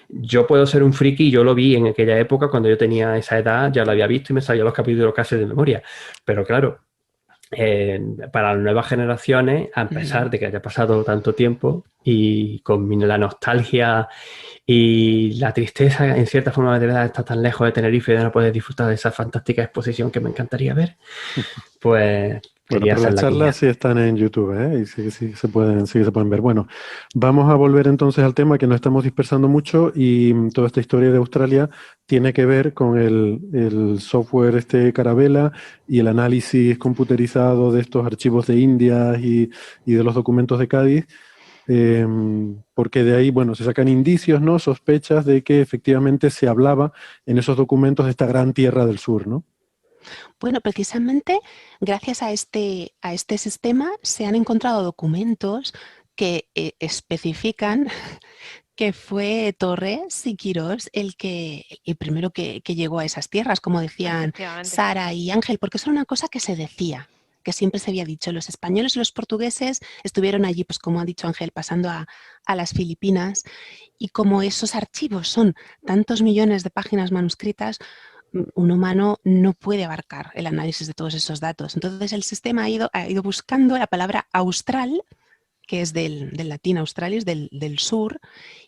Yo puedo ser un friki, yo lo vi en aquella época, cuando yo tenía esa edad, ya lo había visto y me sabía los capítulos casi de memoria. Pero claro, para las nuevas generaciones, a pesar de que haya pasado tanto tiempo y con la nostalgia y la tristeza, en cierta forma, de verdad, está tan lejos de Tenerife y de no poder disfrutar de esa fantástica exposición que me encantaría ver, pues bueno, pero las charlas sí están en YouTube, ¿eh? Y sí se pueden ver. Bueno, vamos a volver entonces al tema, que nos estamos dispersando mucho, y toda esta historia de Australia tiene que ver con el software Carabela y el análisis computerizado de estos archivos de Indias y de los documentos de Cádiz. Porque de ahí, bueno, se sacan indicios, ¿no?, sospechas de que efectivamente se hablaba en esos documentos de esta gran tierra del sur, ¿no? Bueno, precisamente gracias a este sistema se han encontrado documentos que especifican que fue Torres y Quirós el primero que llegó a esas tierras, como decían Sara y Ángel, porque eso era una cosa que se decía, que siempre se había dicho. Los españoles y los portugueses estuvieron allí, pues como ha dicho Ángel, pasando a las Filipinas, y como esos archivos son tantos millones de páginas manuscritas, un humano no puede abarcar el análisis de todos esos datos. Entonces el sistema ha ido buscando la palabra austral, que es del latín australis, del sur,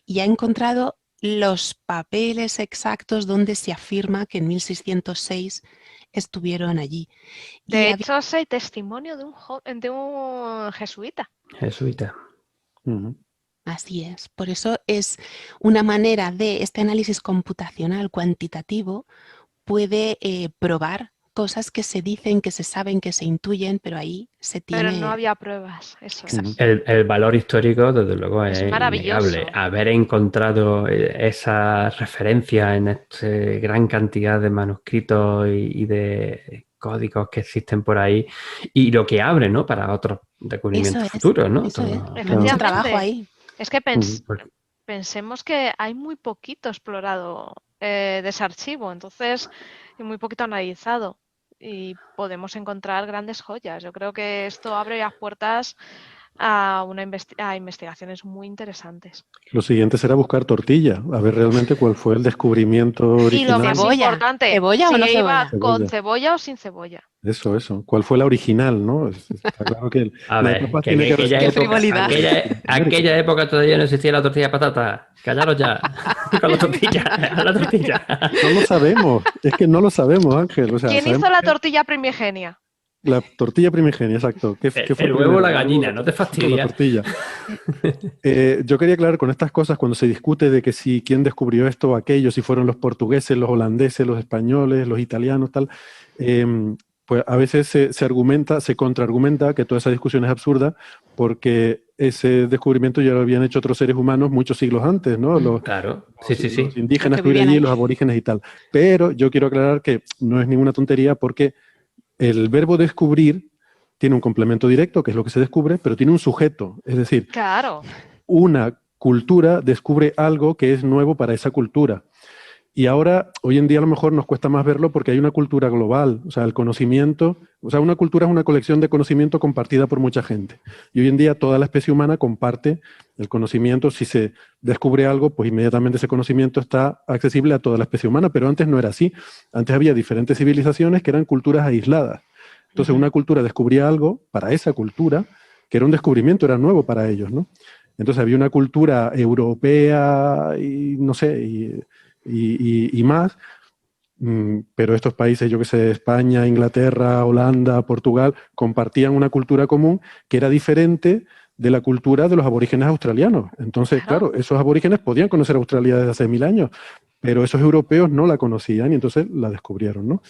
y ha encontrado los papeles exactos donde se afirma que en 1606 estuvieron allí. De hecho, hay testimonio de un jesuita. Jesuita. Así es. Por eso es una manera de este análisis computacional cuantitativo puede probar cosas que se dicen, que se saben, que se intuyen, pero ahí se tiene... Pero no había pruebas, eso es. El valor histórico, desde luego, Es es maravilloso. innegable. Haber encontrado esa referencia en esta gran cantidad de manuscritos y de códigos que existen por ahí, y lo que abre, ¿no?, para otros descubrimientos futuros, ¿no? Eso es. Efectivamente. Mucho trabajo ahí. Es que pensemos que hay muy poquito explorado de ese archivo, entonces, y muy poquito analizado, y podemos encontrar grandes joyas. Yo creo que esto abre las puertas a investigaciones muy interesantes. Lo siguiente será buscar tortilla, a ver realmente cuál fue el descubrimiento original. Y lo más importante, ¿cebolla si o no iba cebolla? con cebolla o sin cebolla. Eso. ¿Cuál fue la original, no? Está claro que A la ver, etapa que tiene en que aquella respetar- época, aquella época todavía no existía la tortilla de patata. Callaros ya. Con la tortilla. No lo sabemos, es que no lo sabemos, Ángel. O sea, ¿Quién sabemos hizo la que tortilla primigenia? la tortilla primigenia, exacto. ¿Qué fue El huevo primero, o la el gallina, huevo no te o la fastidia. tortilla? Yo quería aclarar con estas cosas, cuando se discute de que si quién descubrió esto o aquello, si fueron los portugueses, los holandeses, los españoles, los italianos, tal, pues a veces se argumenta, se contraargumenta que toda esa discusión es absurda porque ese descubrimiento ya lo habían hecho otros seres humanos muchos siglos antes, ¿no? Los indígenas que vivían allí, los aborígenes y tal. Pero yo quiero aclarar que no es ninguna tontería porque el verbo descubrir tiene un complemento directo, que es lo que se descubre, pero tiene un sujeto. Es decir, claro, una cultura descubre algo que es nuevo para esa cultura. Y ahora, hoy en día a lo mejor nos cuesta más verlo porque hay una cultura global. O sea, el conocimiento, una cultura es una colección de conocimiento compartida por mucha gente. Y hoy en día toda la especie humana comparte el conocimiento. Si se descubre algo, pues inmediatamente ese conocimiento está accesible a toda la especie humana. Pero antes no era así. Antes había diferentes civilizaciones que eran culturas aisladas. Entonces, una cultura descubría algo para esa cultura, que era un descubrimiento, era nuevo para ellos, ¿no? Entonces, había una cultura europea y, no sé, y más, pero estos países, yo que sé, España, Inglaterra, Holanda, Portugal, compartían una cultura común que era diferente de la cultura de los aborígenes australianos. Entonces, claro, esos aborígenes podían conocer Australia desde hace 1000 años, pero esos europeos no la conocían y entonces la descubrieron, ¿no?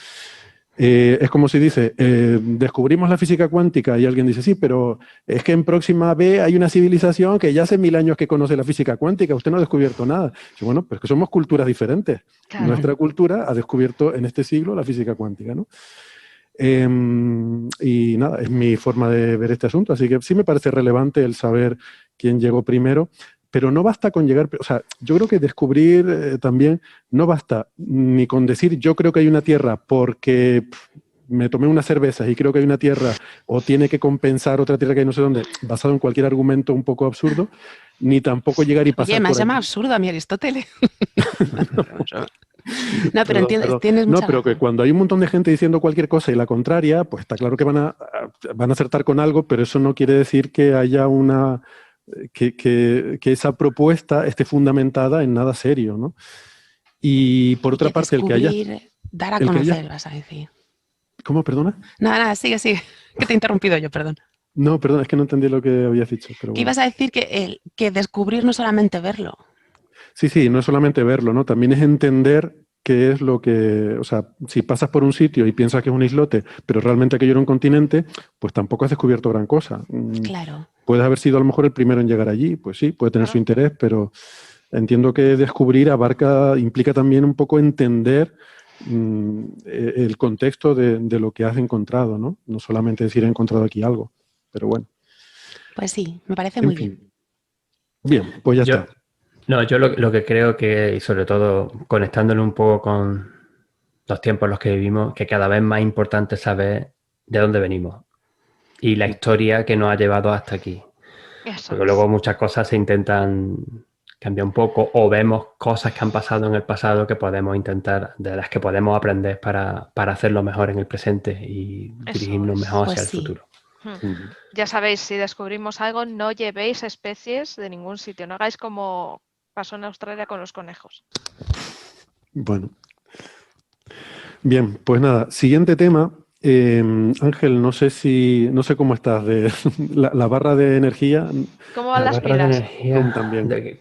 Es como si dice, descubrimos la física cuántica y alguien dice, sí, pero es que en Próxima B hay una civilización que ya hace 1000 años que conoce la física cuántica, usted no ha descubierto nada. Y bueno, pues que somos culturas diferentes. Claro. Nuestra cultura ha descubierto en este siglo la física cuántica, ¿no? Y nada, es mi forma de ver este asunto, así que sí me parece relevante el saber quién llegó primero. Pero no basta con llegar, o sea, yo creo que descubrir también no basta ni con decir yo creo que hay una tierra porque me tomé unas cervezas y creo que hay una tierra o tiene que compensar otra tierra que hay no sé dónde, basado en cualquier argumento un poco absurdo, ni tampoco llegar y pasar. Oye, me has llamado absurdo a mi Aristóteles. No, pero tienes mucha pero que cuando hay un montón de gente diciendo cualquier cosa y la contraria, pues está claro que van a acertar con algo, pero eso no quiere decir que haya una... Que esa propuesta esté fundamentada en nada serio, ¿no? Y por otra parte, el que haya... Dar a conocer, vas a decir. ¿Cómo, perdona? Nada, sigue. Que te he interrumpido yo, perdón. No, perdón, es que no entendí lo que habías dicho. Pero bueno. Ibas a decir que descubrir no es solamente verlo. Sí, no es solamente verlo, ¿no? También es entender qué es lo que... O sea, si pasas por un sitio y piensas que es un islote, pero realmente aquello era un continente, pues tampoco has descubierto gran cosa. Claro. Puedes haber sido a lo mejor el primero en llegar allí, pues sí, puede tener su interés, pero entiendo que descubrir implica también un poco entender el contexto de lo que has encontrado, ¿no? No solamente decir he encontrado aquí algo, pero bueno. Pues sí, me parece muy bien. Bien, pues ya está. No, yo lo que creo que, y sobre todo conectándolo un poco con los tiempos en los que vivimos, que cada vez más importante saber de dónde venimos. y la historia que nos ha llevado hasta aquí. Eso Porque es. luego muchas cosas se intentan cambiar un poco o vemos cosas que han pasado en el pasado que podemos intentar, de las que podemos aprender para hacerlo mejor en el presente y Eso dirigirnos es. mejor Pues hacia el sí. futuro. Ujú. Ya sabéis, si descubrimos algo, no llevéis especies de ningún sitio. No hagáis como pasó en Australia con los conejos. Bueno, bien, pues nada, siguiente tema. Ángel, no sé cómo estás de la barra de energía. ¿Cómo van La las barra de pilas? Zoom energía. también.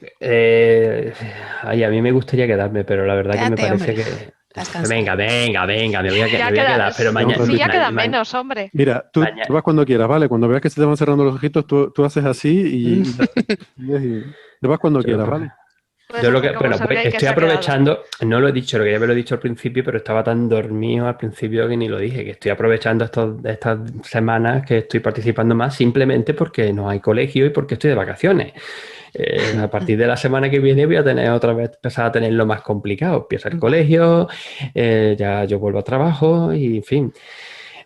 Ay, a mí me gustaría quedarme, pero la verdad que me Quédate, parece hombre. que. Estás cansado. Venga, me voy a Ya quedar, pero Ya un mañana. sí, ya ratito. queda menos, hombre. Mira, tú te vas cuando quieras, ¿vale? Cuando veas que se te van cerrando los ojitos, tú haces así y te vas cuando quieras, ¿vale? Puedes hacer como Sergei, que Estoy se ha quedado. aprovechando, no lo he dicho, lo quería haberlo dicho al principio, pero estaba tan dormido al principio que ni lo dije, que estoy aprovechando estas semanas que estoy participando más simplemente porque no hay colegio y porque estoy de vacaciones. A partir de la semana que viene voy a tener otra vez, empezar a tenerlo más complicado. Empieza el colegio, ya yo vuelvo a trabajo y en fin.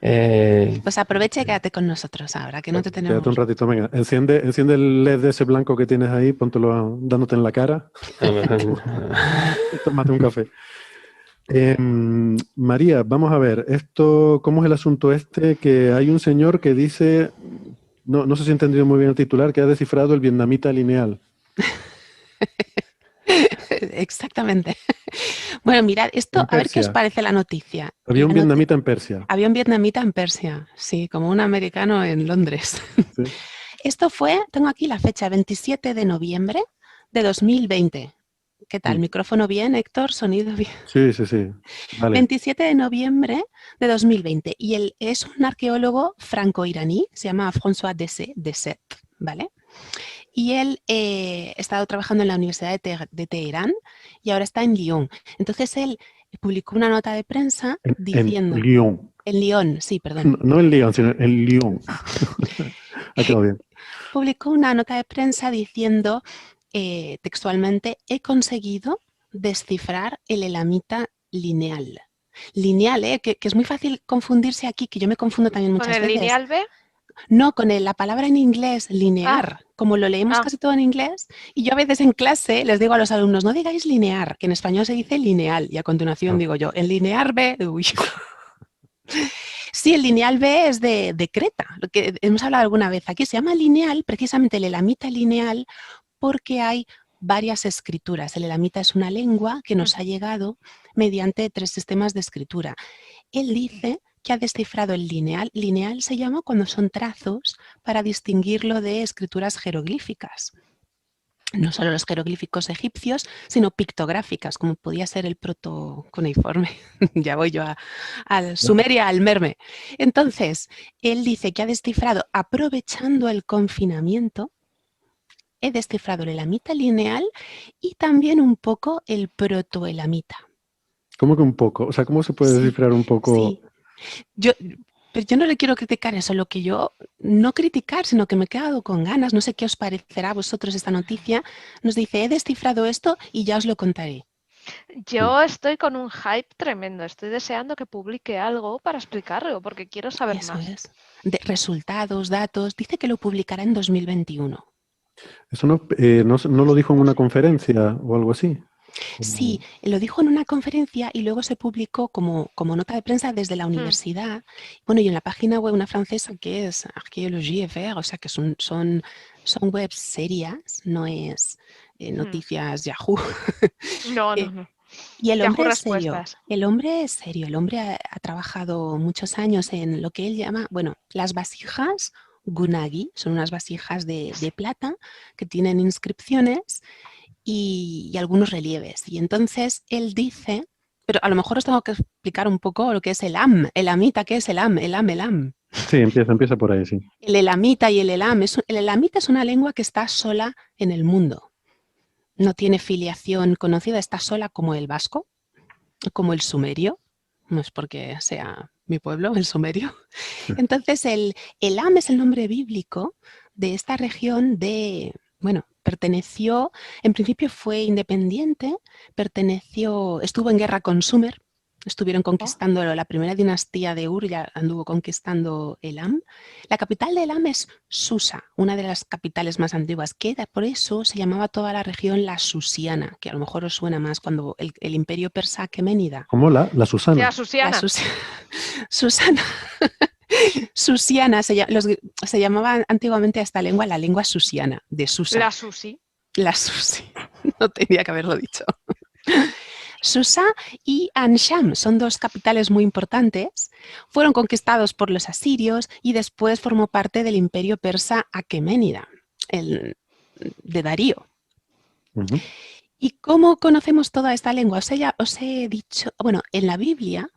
Pues aprovecha y quédate con nosotros ahora, que no te Quédate un tenemos. ratito, venga. Enciende el LED de ese blanco que tienes ahí, póntelo dándote en la cara. Tómate un café. María, vamos a ver, ¿cómo es el asunto este? Que hay un señor que dice, no sé si he entendido muy bien el titular, que ha descifrado el vietnamita lineal. Exactamente. Bueno, mirad, esto, En a ver qué os Persia. parece la noticia. Había un La noti- vietnamita en Persia. Había un vietnamita en Persia, sí, como un americano en Londres. Sí, Esto fue, tengo aquí la fecha, 27 de noviembre de 2020. ¿Qué tal? Mm. ¿Micrófono bien, Héctor? ¿Sonido bien? sí. Vale. 27 de noviembre de 2020. Y él es un arqueólogo franco-iraní, se llama François Desset, ¿vale? Y él ha estado trabajando en la Universidad de Teherán y ahora está en Lyon. Entonces él publicó una nota de prensa En diciendo... Lyon. En Lyon, sí, perdón. No en Lyon, sino en Lyon. Ha quedado bien. Publicó una nota de prensa diciendo textualmente, he conseguido descifrar el elamita lineal. Lineal, que es muy fácil confundirse aquí, que yo me confundo también ¿Con muchas el veces. lineal B? No, con la palabra en inglés, linear, como lo leemos Ah. casi todo en inglés, y yo a veces en clase les digo a los alumnos, no digáis linear, que en español se dice lineal, y a continuación digo yo, el linear B, uy. Sí, el lineal B es de Creta, lo que hemos hablado alguna vez aquí, se llama lineal, precisamente el elamita lineal, porque hay varias escrituras. El elamita es una lengua que nos ha llegado mediante 3 sistemas de escritura. Él dice que ha descifrado el lineal. Lineal se llama cuando son trazos para distinguirlo de escrituras jeroglíficas. No solo los jeroglíficos egipcios, sino pictográficas, como podía ser el protocuneiforme. Ya voy yo al Sumeria, al Merme. Entonces, él dice que ha descifrado, aprovechando el confinamiento, he descifrado el elamita lineal y también un poco el protoelamita. ¿Cómo que un poco? O sea, ¿cómo se puede descifrar un poco? Sí. Pero yo no le quiero criticar eso, lo que yo, no criticar, sino que me he quedado con ganas, no sé qué os parecerá a vosotros esta noticia, nos dice, he descifrado esto y ya os lo contaré. Yo estoy con un hype tremendo, estoy deseando que publique algo para explicarlo, porque quiero saber Eso más. es. De resultados, datos, dice que lo publicará en 2021. Eso no lo dijo en una conferencia o algo así. Sí, lo dijo en una conferencia y luego se publicó como nota de prensa desde la universidad. Bueno, y en la página web una francesa que es Archéologie FR, o sea que son webs serias, no es noticias Yahoo. No. Y el Yahoo hombre es serio. respuestas. El hombre es serio. El hombre ha trabajado muchos años en lo que él llama, bueno, las vasijas Gunagi, son unas vasijas de plata que tienen inscripciones y algunos relieves. Y entonces él dice, pero a lo mejor os tengo que explicar un poco lo que es el elamita, ¿qué es el am? Sí, empieza por ahí, sí. El elamita y el elam. El elamita es una lengua que está sola en el mundo. No tiene filiación conocida, está sola como el vasco, como el sumerio. No es porque sea mi pueblo, el sumerio. Entonces el elam es el nombre bíblico de esta región perteneció, en principio fue independiente, estuvo en guerra con Sumer, Estuvieron conquistando la primera dinastía de Ur, ya anduvo conquistando Elam. La capital de Elam es Susa, una de las capitales más antiguas, que por eso se llamaba toda la región la Susiana, que a lo mejor os suena más cuando el imperio persa aqueménida. ¿Cómo la Susana? Tía Susiana. Susana. Susiana, se llamaba antiguamente a esta lengua la lengua susiana, de Susa. La Susi. La Susi, no tenía que haberlo dicho. Susa y Ansham son dos capitales muy importantes. Fueron conquistados por los asirios y después formó parte del imperio persa aqueménida, de Darío. Ujú. ¿Y cómo conocemos toda esta lengua? Os he dicho, bueno, en la Biblia,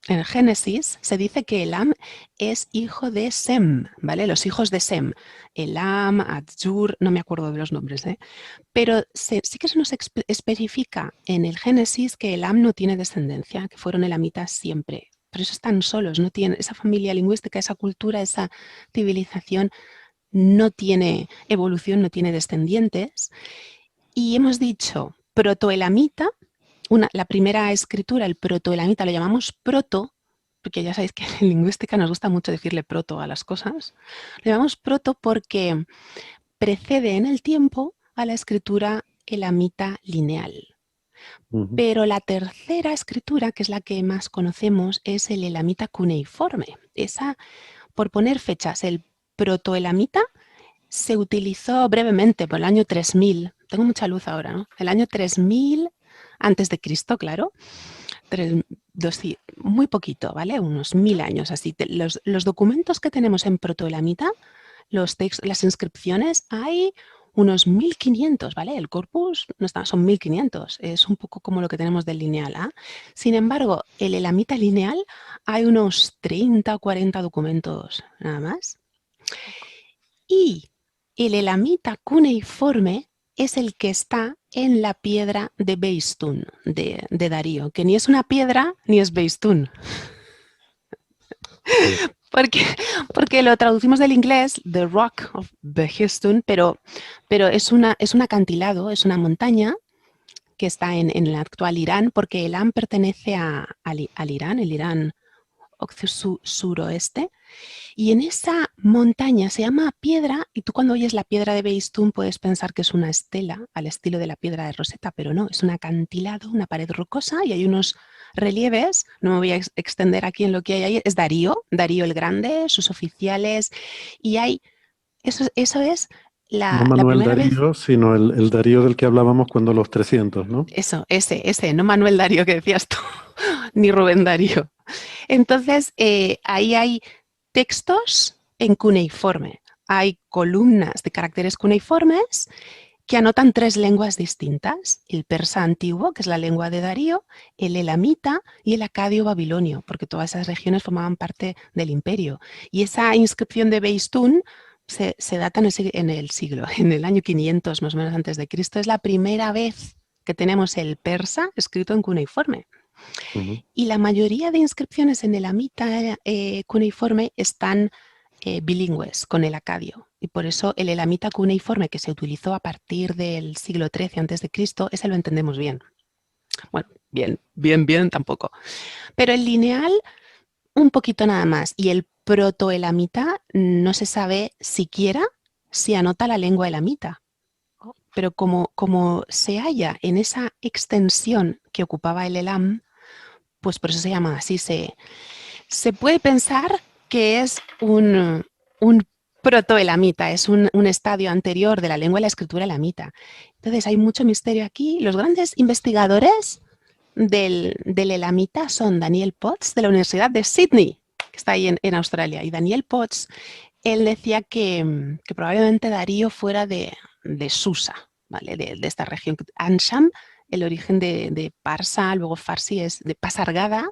en el Génesis, se dice que Elam es hijo de Sem, ¿vale? Los hijos de Sem. Elam, Adjur, no me acuerdo de los nombres, ¿eh? Pero sí que se nos especifica en el Génesis que Elam no tiene descendencia, que fueron elamitas siempre. Por eso están solos, no tienen esa familia lingüística, esa cultura, esa civilización, no tiene evolución, no tiene descendientes. Y hemos dicho protoelamita. La primera escritura, el protoelamita, lo llamamos proto, porque ya sabéis que en lingüística nos gusta mucho decirle proto a las cosas. Lo llamamos proto porque precede en el tiempo a la escritura elamita lineal. Ujú. Pero la tercera escritura, que es la que más conocemos, es el elamita cuneiforme. Esa, por poner fechas, el protoelamita se utilizó brevemente por el año 3000. Tengo mucha luz ahora, ¿no? El año 3000 antes de Cristo, claro. Muy poquito, ¿vale? Unos 1000 años así. Los documentos que tenemos en protoelamita, las inscripciones, hay unos 1500, ¿vale? El corpus no está, son 1500. Es un poco como lo que tenemos del lineal A. Sin embargo, el elamita lineal hay unos 30 o 40 documentos nada más. Y el elamita cuneiforme es el que está en la piedra de Beistún, de Darío, que ni es una piedra ni es Beistún. Porque lo traducimos del inglés, The Rock of Behistun, pero es un acantilado, es una montaña que está en el actual Irán, porque Elam pertenece al Irán, el Irán suroeste. Y en esa montaña se llama piedra, y tú cuando oyes la piedra de Beistún puedes pensar que es una estela al estilo de la piedra de Rosetta, pero no, es un acantilado, una pared rocosa y hay unos relieves. No me voy a extender aquí en lo que hay ahí. Es Darío el Grande, sus oficiales, y hay, eso es No la Manuel primera vez. Darío, sino el Darío del que hablábamos cuando los 300, ¿no? Eso, ese, no Manuel Darío que decías tú, ni Rubén Darío. Entonces, ahí hay textos en cuneiforme. Hay columnas de caracteres cuneiformes que anotan 3 lenguas distintas: el persa antiguo, que es la lengua de Darío, el elamita y el acadio babilonio, porque todas esas regiones formaban parte del imperio. Y esa inscripción de Beistún se data en el año 500 más o menos antes de Cristo. Es la primera vez que tenemos el persa escrito en cuneiforme. Ujú. Y la mayoría de inscripciones en el elamita cuneiforme están bilingües con el acadio. Y por eso el elamita cuneiforme, que se utilizó a partir del siglo XIII a.C., ese lo entendemos bien. Bueno, bien tampoco. Pero el lineal, un poquito nada más. Y el protoelamita no se sabe siquiera si anota la lengua elamita. Pero como se halla en esa extensión que ocupaba el Elam, pues por eso se llama así. Se puede pensar que es un protoelamita, es un estadio anterior de la lengua y la escritura elamita. Entonces hay mucho misterio aquí. Los grandes investigadores del elamita son Daniel Potts, de la Universidad de Sydney, que está ahí en Australia. Y Daniel Potts, él decía que probablemente Darío fuera de Susa, ¿vale? De esta región. Ansham, el origen de Parsa, luego Farsi es de Pasargada,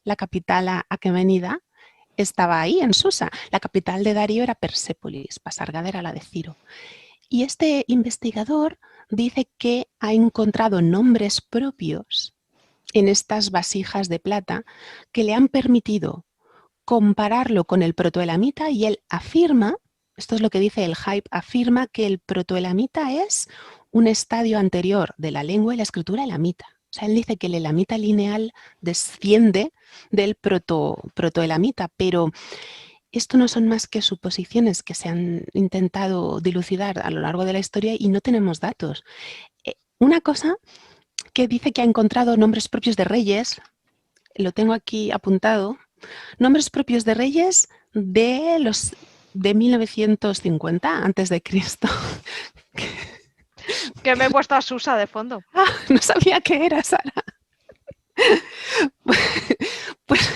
la capital aqueménida, estaba ahí en Susa. La capital de Darío era Persépolis, Pasargada era la de Ciro. Y este investigador dice que ha encontrado nombres propios en estas vasijas de plata que le han permitido compararlo con el protoelamita, y él afirma, esto es lo que dice el Hype, afirma que el protoelamita es un estadio anterior de la lengua y la escritura elamita. O sea, él dice que el elamita lineal desciende del protoelamita, pero esto no son más que suposiciones que se han intentado dilucidar a lo largo de la historia y no tenemos datos. Una cosa que dice que ha encontrado nombres propios de reyes, lo tengo aquí apuntado, nombres propios de reyes de 1950 antes de Cristo. Que me he puesto a Susa de fondo. Ah, no sabía qué era, Sara. Pues,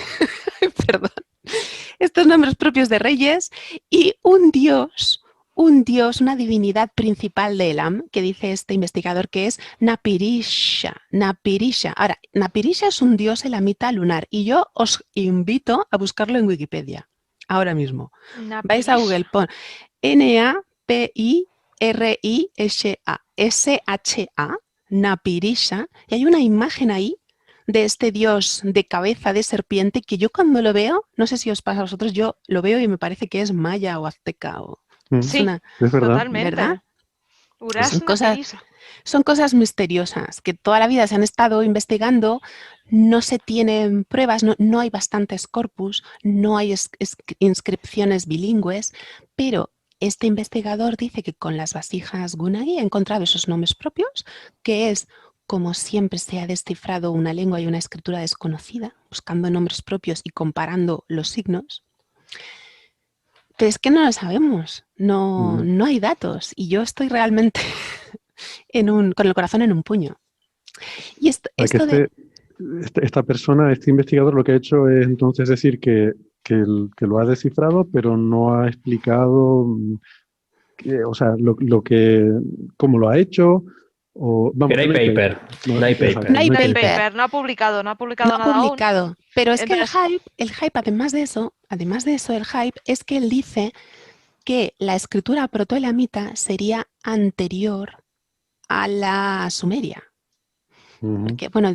perdón. Estos nombres propios de reyes y un dios, una divinidad principal de Elam, que dice este investigador que es Napirisha. Ahora, Napirisha es un dios elamita lunar y yo os invito a buscarlo en Wikipedia, ahora mismo. Vais a Google, pon Napirisha, Napirisha, y hay una imagen ahí de este dios de cabeza de serpiente que yo cuando lo veo, no sé si os pasa a vosotros, yo lo veo y me parece que es maya o azteca. Sí, es verdad. totalmente. ¿Verdad? Uras Son cosas misteriosas que toda la vida se han estado investigando, no se tienen pruebas, no hay bastantes corpus, no hay inscripciones bilingües, pero este investigador dice que con las vasijas Gunagi ha encontrado esos nombres propios, que es como siempre se ha descifrado una lengua y una escritura desconocida, buscando nombres propios y comparando los signos. Pero es que no lo sabemos, no hay datos y yo estoy realmente con el corazón en un puño. Y esta persona, este investigador, lo que ha hecho es entonces decir que lo ha descifrado, pero no ha explicado o sea, cómo lo ha hecho. Que no hay paper. No hay paper. No hay paper, no ha publicado nada aún. Pero es Entonces, que el hype, además de eso, el hype es que él dice que la escritura protoelamita sería anterior a la sumeria. Porque, bueno,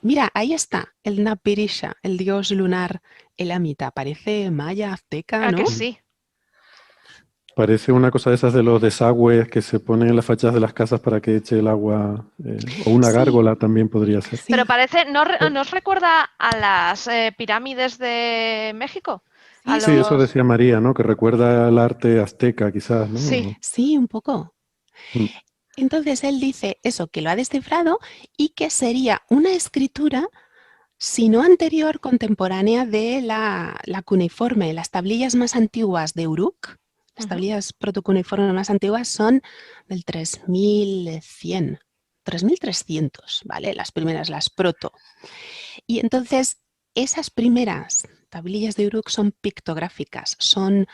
mira, ahí está el Napirisha, el dios lunar elamita. Parece maya, azteca, ¿no? que sí. Parece una cosa de esas de los desagües que se ponen en las fachadas de las casas para que eche el agua, o una gárgola también podría ser. Sí. Pero parece, ¿no os recuerda a las pirámides de México? Sí, eso decía María, ¿no? Que recuerda al arte azteca, quizás, ¿no? Sí, un poco. Entonces él dice eso, que lo ha descifrado y que sería una escritura, si no anterior, contemporánea de la cuneiforme. Las tablillas más antiguas de Uruk, las tablillas protocuneiformes más antiguas son del 3100, 3300, ¿vale? Las primeras, las proto. Y entonces esas primeras tablillas de Uruk son pictográficas, son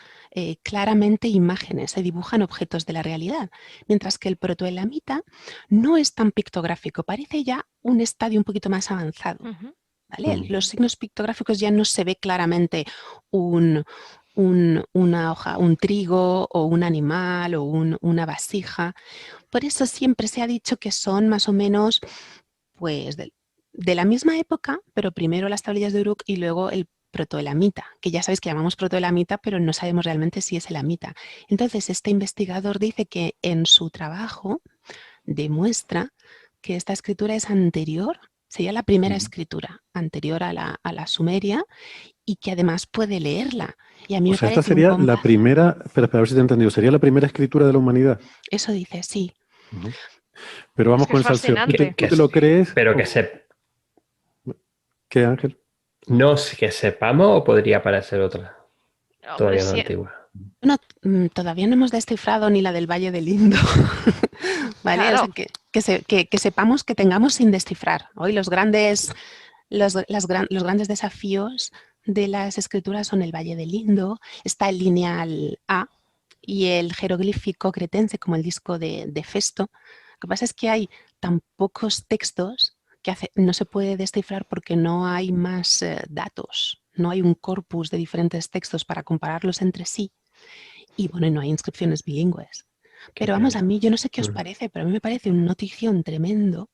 claramente imágenes, se dibujan objetos de la realidad, mientras que el protoelamita no es tan pictográfico, parece ya un estadio un poquito más avanzado. ¿Vale? Los signos pictográficos ya no se ve claramente una hoja, un trigo o un animal o una vasija. Por eso siempre se ha dicho que son más o menos pues de la misma época, pero primero las tablillas de Uruk y luego el protoelamita, que ya sabéis que llamamos protoelamita, pero no sabemos realmente si es elamita. Entonces, este investigador dice que en su trabajo demuestra que esta escritura es anterior, sería la primera escritura anterior a la sumeria y que además puede leerla. Y a mí me parece esta sería la primera, pero a ver si te he entendido, sería la primera escritura de la humanidad. Eso dice, sí. Pero vamos con el salseo. ¿Tú te lo crees? Pero ¿Qué, Ángel? No, que sepamos o podría parecer otra. Todavía no antigua. No, todavía no hemos descifrado ni la del Valle del Indo. ¿Vale? Claro. O sea, que sepamos que tengamos sin descifrar. Hoy los grandes desafíos de las escrituras son el Valle del Indo, está el lineal A y el jeroglífico cretense como el disco de Festo. Lo que pasa es que hay tan pocos textos que no se puede descifrar porque no hay más datos, no hay un corpus de diferentes textos para compararlos entre sí y bueno, no hay inscripciones bilingües. Pero vamos, a mí, yo no sé qué os parece, pero a mí me parece una notición tremendo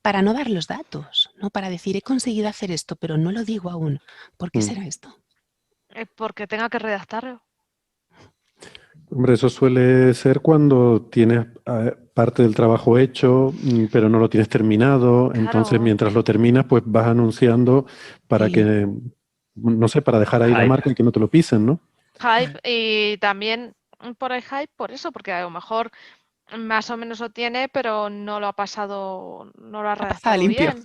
para no dar los datos, ¿no? Para decir, he conseguido hacer esto, pero no lo digo aún. ¿Por qué será esto? Porque tenga que redactarlo. Hombre, eso suele ser cuando tienes parte del trabajo hecho, pero no lo tienes terminado. Entonces, Claro, mientras lo terminas, pues vas anunciando para Sí. que, no sé, para dejar ahí la Hype. marca y que no te lo pisen, ¿no? hype y también por el hype, por eso, porque a lo mejor más o menos lo tiene, pero no lo ha pasado, no lo ha Ha pasado redactado limpio. bien,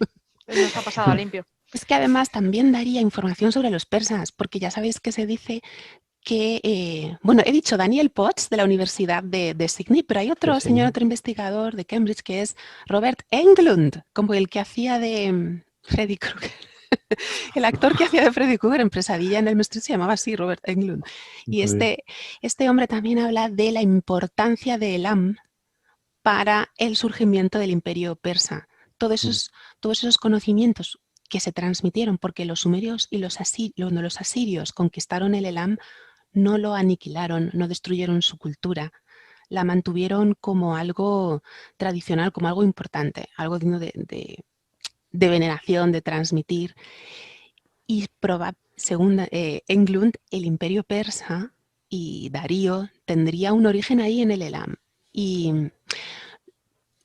no está pasado a limpio. Es que además también daría información sobre los persas, porque ya sabéis que se dice que, bueno, he dicho Daniel Potts de la Universidad de Sydney, pero hay otro Sí, sí. señor, otro investigador de Cambridge que es Robert Englund, como el que hacía de Freddy Krueger. El actor que hacía de Freddy Krueger en Pesadilla en el Street se llamaba así, Robert Englund. Y Muy bien. este hombre también habla de la importancia de Elam para el surgimiento del imperio persa. Todos esos conocimientos que se transmitieron porque los sumerios y los asirios conquistaron el Elam, no lo aniquilaron, no destruyeron su cultura, la mantuvieron como algo tradicional, como algo importante, algo digno de veneración, de transmitir. Y según Englund, el imperio persa y Darío tendría un origen ahí en el Elam. Y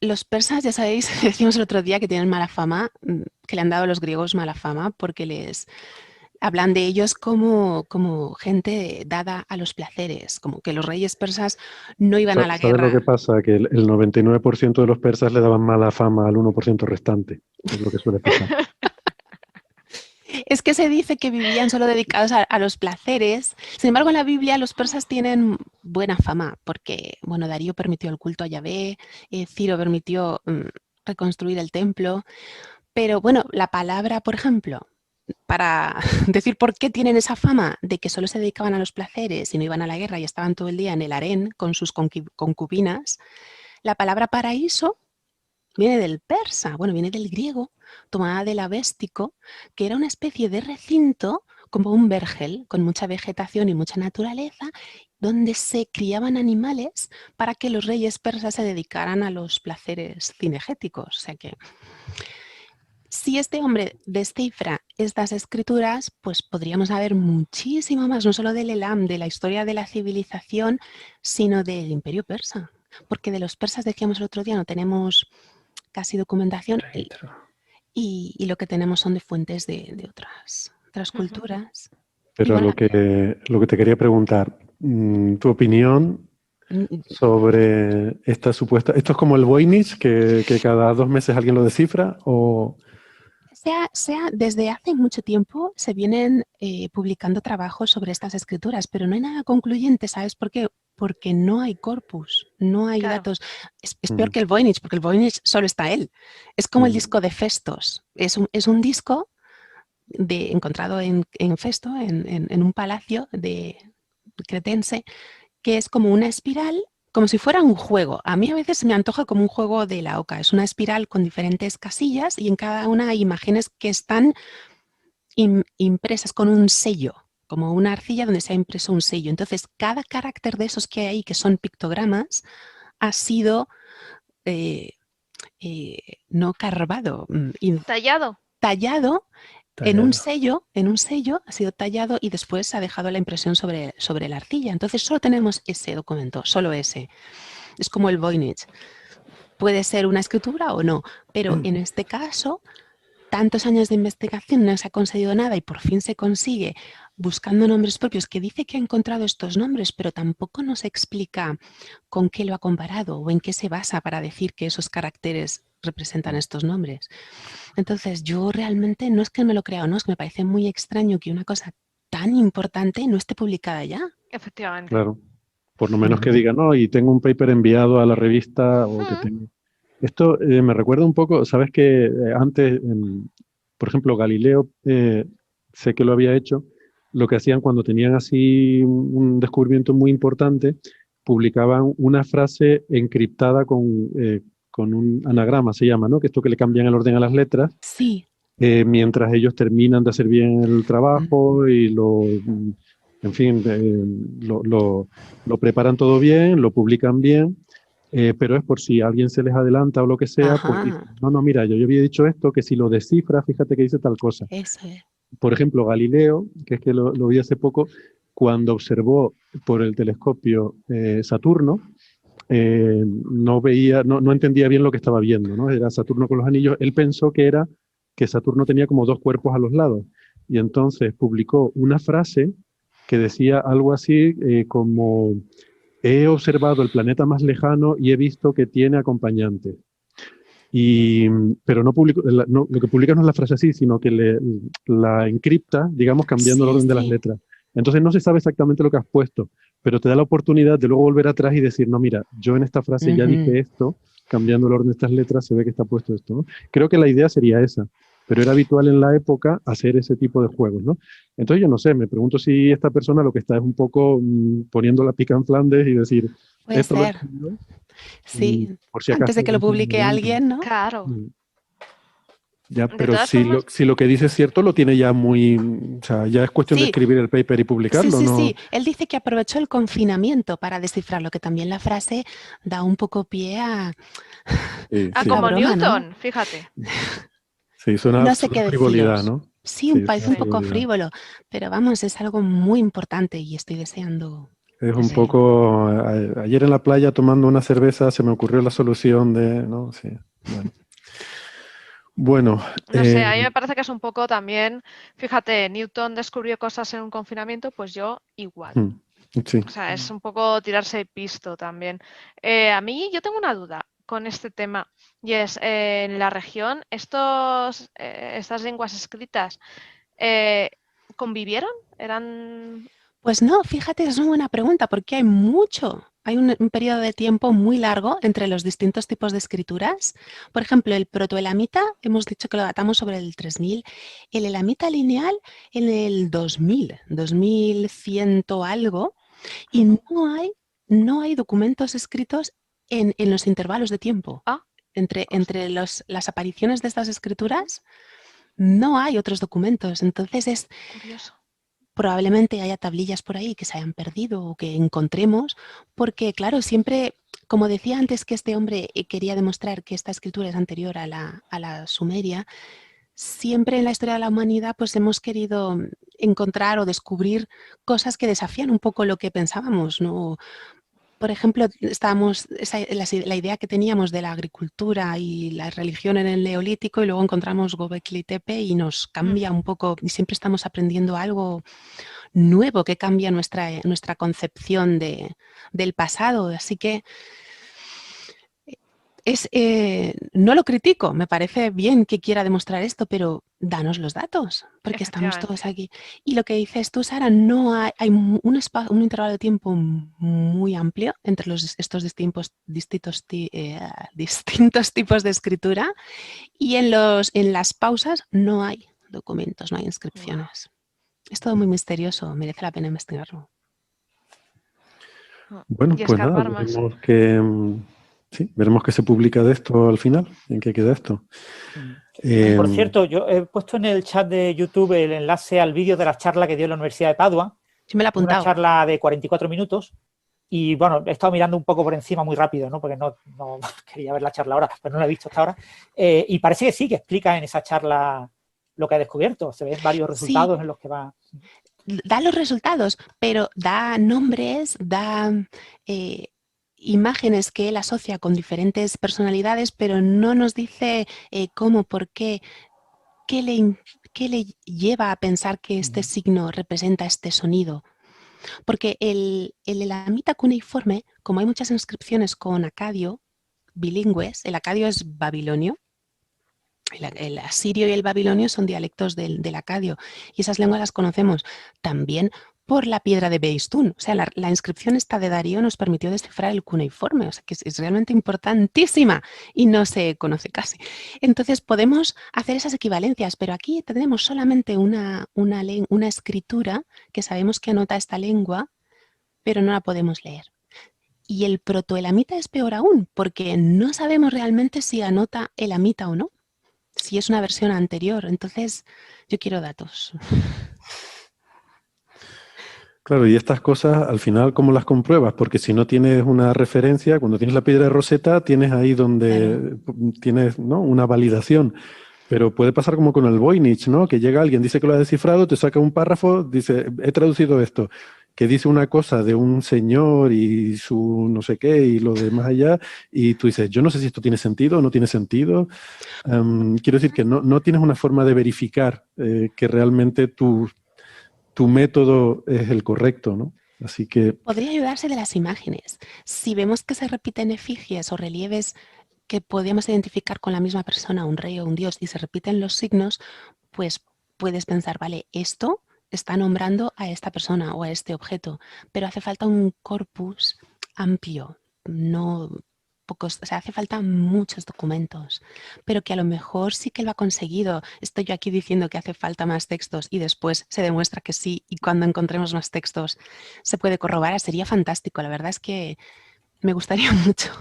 los persas, ya sabéis, decimos el otro día que tienen mala fama, que le han dado a los griegos mala fama porque les hablan de ellos como gente dada a los placeres, como que los reyes persas no iban a la ¿Sabes lo que guerra. pasa? Que el 99% de los persas le daban mala fama al 1% restante. Es lo que suele pasar. Es que se dice que vivían solo dedicados a los placeres. Sin embargo, en la Biblia los persas tienen buena fama porque, bueno, Darío permitió el culto a Yahvé, Ciro permitió reconstruir el templo, pero bueno, la palabra, por ejemplo, para decir por qué tienen esa fama de que solo se dedicaban a los placeres y no iban a la guerra y estaban todo el día en el harén con sus concubinas, la palabra paraíso viene del persa, bueno, viene del griego, tomada del avéstico, que era una especie de recinto como un vergel, con mucha vegetación y mucha naturaleza, donde se criaban animales para que los reyes persas se dedicaran a los placeres cinegéticos. O sea que si este hombre descifra estas escrituras, pues podríamos saber muchísimo más, no solo del Elam, de la historia de la civilización, sino del imperio persa. Porque de los persas, decíamos el otro día, no tenemos casi documentación y lo que tenemos son de fuentes de otras culturas. Y Pero bueno, lo que te quería preguntar, tu opinión mm, sobre esta supuesta... ¿Esto es como el Voynich, que cada 2 meses alguien lo descifra? ¿O desde hace mucho tiempo se vienen publicando trabajos sobre estas escrituras, pero no hay nada concluyente, ¿sabes por qué? Porque no hay corpus, no hay Claro. datos. Es peor que el Voynich, porque el Voynich solo está él. Es como el disco de Festos. Es un disco encontrado en Festo, en un palacio cretense, que es como una espiral, como si fuera un juego. A mí a veces me antoja como un juego de la oca. Es una espiral con diferentes casillas y en cada una hay imágenes que están impresas con un sello, como una arcilla donde se ha impreso un sello. Entonces, cada carácter de esos que hay ahí, que son pictogramas, ha sido no carvado, Tallado. tallado en un sello, ha sido tallado y después se ha dejado la impresión sobre la arcilla. Entonces solo tenemos ese documento, solo ese. Es como el Voynich. Puede ser una escritura o no, pero en este caso, tantos años de investigación no se ha conseguido nada y por fin se consigue buscando nombres propios, que dice que ha encontrado estos nombres, pero tampoco nos explica con qué lo ha comparado o en qué se basa para decir que esos caracteres representan estos nombres. Entonces, yo realmente no es que me lo crea o no, es que me parece muy extraño que una cosa tan importante no esté publicada ya. Efectivamente. claro, por lo menos que diga, no, y tengo un paper enviado a la revista o que tengo... Esto me recuerda un poco, sabes que antes, por ejemplo, Galileo, sé que lo había hecho, lo que hacían cuando tenían así un descubrimiento muy importante, publicaban una frase encriptada con un anagrama, se llama, ¿no? Que esto que le cambian el orden a las letras, Sí. mientras ellos terminan de hacer bien el trabajo y en fin, lo preparan todo bien, lo publican bien. Pero es por si alguien se les adelanta o lo que sea, pues Ajá. dicen, no, mira, yo había dicho esto, que si lo descifra, fíjate que dice tal cosa. Eso es. Por ejemplo, Galileo, que es que lo vi hace poco, cuando observó por el telescopio Saturno, no entendía bien lo que estaba viendo, ¿no? Era Saturno con los anillos. Él pensó que Saturno tenía como 2 cuerpos a los lados. Y entonces publicó una frase que decía algo así como: he observado el planeta más lejano y he visto que tiene acompañantes. Pero no publicó, lo que publica no es la frase así, sino que la encripta, digamos, cambiando el orden de las letras. Entonces no se sabe exactamente lo que has puesto, pero te da la oportunidad de luego volver atrás y decir, no, mira, yo en esta frase ya dije esto, cambiando el orden de estas letras se ve que está puesto esto, ¿no? Creo que la idea sería esa, pero era habitual en la época hacer ese tipo de juegos, ¿no? Entonces yo no sé, me pregunto si esta persona lo que está es un poco poniendo la pica en Flandes y decir, Puede esto ser. lo he escrito, Sí, por si antes acaso de que lo publique alguien, ¿no? Claro. Ya, De pero todas si formas, si lo que dice es cierto, lo tiene ya muy... O sea, ya es cuestión de Sí, escribir el paper y sí, publicarlo, sí, ¿no? sí. Él dice que aprovechó el confinamiento para descifrarlo, que también la frase da un poco pie a Sí, poca como broma, ¿no? Newton, fíjate. sí, suena No sé suena qué a frivolidad, deciros. ¿no? Sí, Sí, parece suena a un poco frivolidad. frívolo, pero vamos, es algo muy importante y estoy deseando Es un poseerlo. poco... ayer en la playa tomando una cerveza se me ocurrió la solución de... ¿no? Sí, bueno. Bueno, No sé, a mí me parece que es un poco también, fíjate, Newton descubrió cosas en un confinamiento, pues yo igual. sí. O sea, es un poco tirarse el pisto también. A mí yo tengo una duda con este tema y es, en la región, estas lenguas escritas, ¿convivieron? ¿Eran...? Pues no, fíjate, es una buena pregunta porque hay mucho. Hay un periodo de tiempo muy largo entre los distintos tipos de escrituras. Por ejemplo, el protoelamita, hemos dicho que lo datamos sobre el 3000, el elamita lineal en el 2000, 2100 algo, y no hay documentos escritos en los intervalos de tiempo. Ah, Entre las apariciones de estas escrituras, no hay otros documentos. Entonces es curioso. probablemente haya tablillas por ahí que se hayan perdido o que encontremos, porque claro, siempre, como decía antes que este hombre quería demostrar que esta escritura es anterior a la sumeria, siempre en la historia de la humanidad pues hemos querido encontrar o descubrir cosas que desafían un poco lo que pensábamos, ¿no? Por ejemplo, la idea que teníamos de la agricultura y la religión en el Neolítico y luego encontramos Göbekli Tepe y nos cambia un poco y siempre estamos aprendiendo algo nuevo que cambia nuestra concepción del pasado. Así que no lo critico, me parece bien que quiera demostrar esto, pero danos los datos, porque estamos todos aquí. Y lo que dices tú, Sara, no hay un intervalo de tiempo muy amplio entre estos distintos tipos de escritura y en las pausas no hay documentos, no hay inscripciones. Es todo muy misterioso, merece la pena investigarlo. Bueno, Y pues nada, escarbar más. veremos qué se publica de esto al final, en qué queda esto. Por cierto, yo he puesto en el chat de YouTube el enlace al vídeo de la charla que dio en la Universidad de Padua. Sí, me lo he apuntado. Una charla de 44 minutos. Y bueno, he estado mirando un poco por encima muy rápido, ¿no? Porque no quería ver la charla ahora, pero no la he visto hasta ahora. Y parece que sí, que explica en esa charla lo que ha descubierto. Se ven varios resultados en los que va. Da los resultados, pero da nombres, da imágenes que él asocia con diferentes personalidades, pero no nos dice cómo, por qué, qué le lleva a pensar que este signo representa este sonido. Porque el elamita cuneiforme, como hay muchas inscripciones con acadio, bilingües, el acadio es babilonio, el asirio y el babilonio son dialectos del acadio y esas lenguas las conocemos también por la piedra de Behistún. O sea, la inscripción esta de Darío nos permitió descifrar el cuneiforme, o sea, que es realmente importantísima y no se conoce casi. Entonces podemos hacer esas equivalencias, pero aquí tenemos solamente una escritura que sabemos que anota esta lengua, pero no la podemos leer. Y el protoelamita es peor aún, porque no sabemos realmente si anota elamita o no, si es una versión anterior. Entonces, yo quiero datos. Claro, y estas cosas, al final, ¿cómo las compruebas? Porque si no tienes una referencia, cuando tienes la piedra de Rosetta, tienes ahí donde tienes, ¿no?, una validación. Pero puede pasar como con el Voynich, ¿no? Que llega alguien, dice que lo ha descifrado, te saca un párrafo, dice, he traducido esto. que dice una cosa de un señor y su no sé qué y lo de más allá, y tú dices, yo no sé si esto tiene sentido o no tiene sentido. Quiero decir que no tienes una forma de verificar que realmente tu método es el correcto, ¿no? Así que... Podría ayudarse de las imágenes. Si vemos que se repiten efigies o relieves que podemos identificar con la misma persona, un rey o un dios, y se repiten los signos, pues puedes pensar, vale, esto está nombrando a esta persona o a este objeto, pero hace falta un corpus amplio, no pocos, o sea, hace falta muchos documentos, pero que a lo mejor sí que lo ha conseguido. Estoy yo aquí diciendo que hace falta más textos y después se demuestra que sí, y cuando encontremos más textos se puede corroborar. Sería fantástico, la verdad es que me gustaría mucho.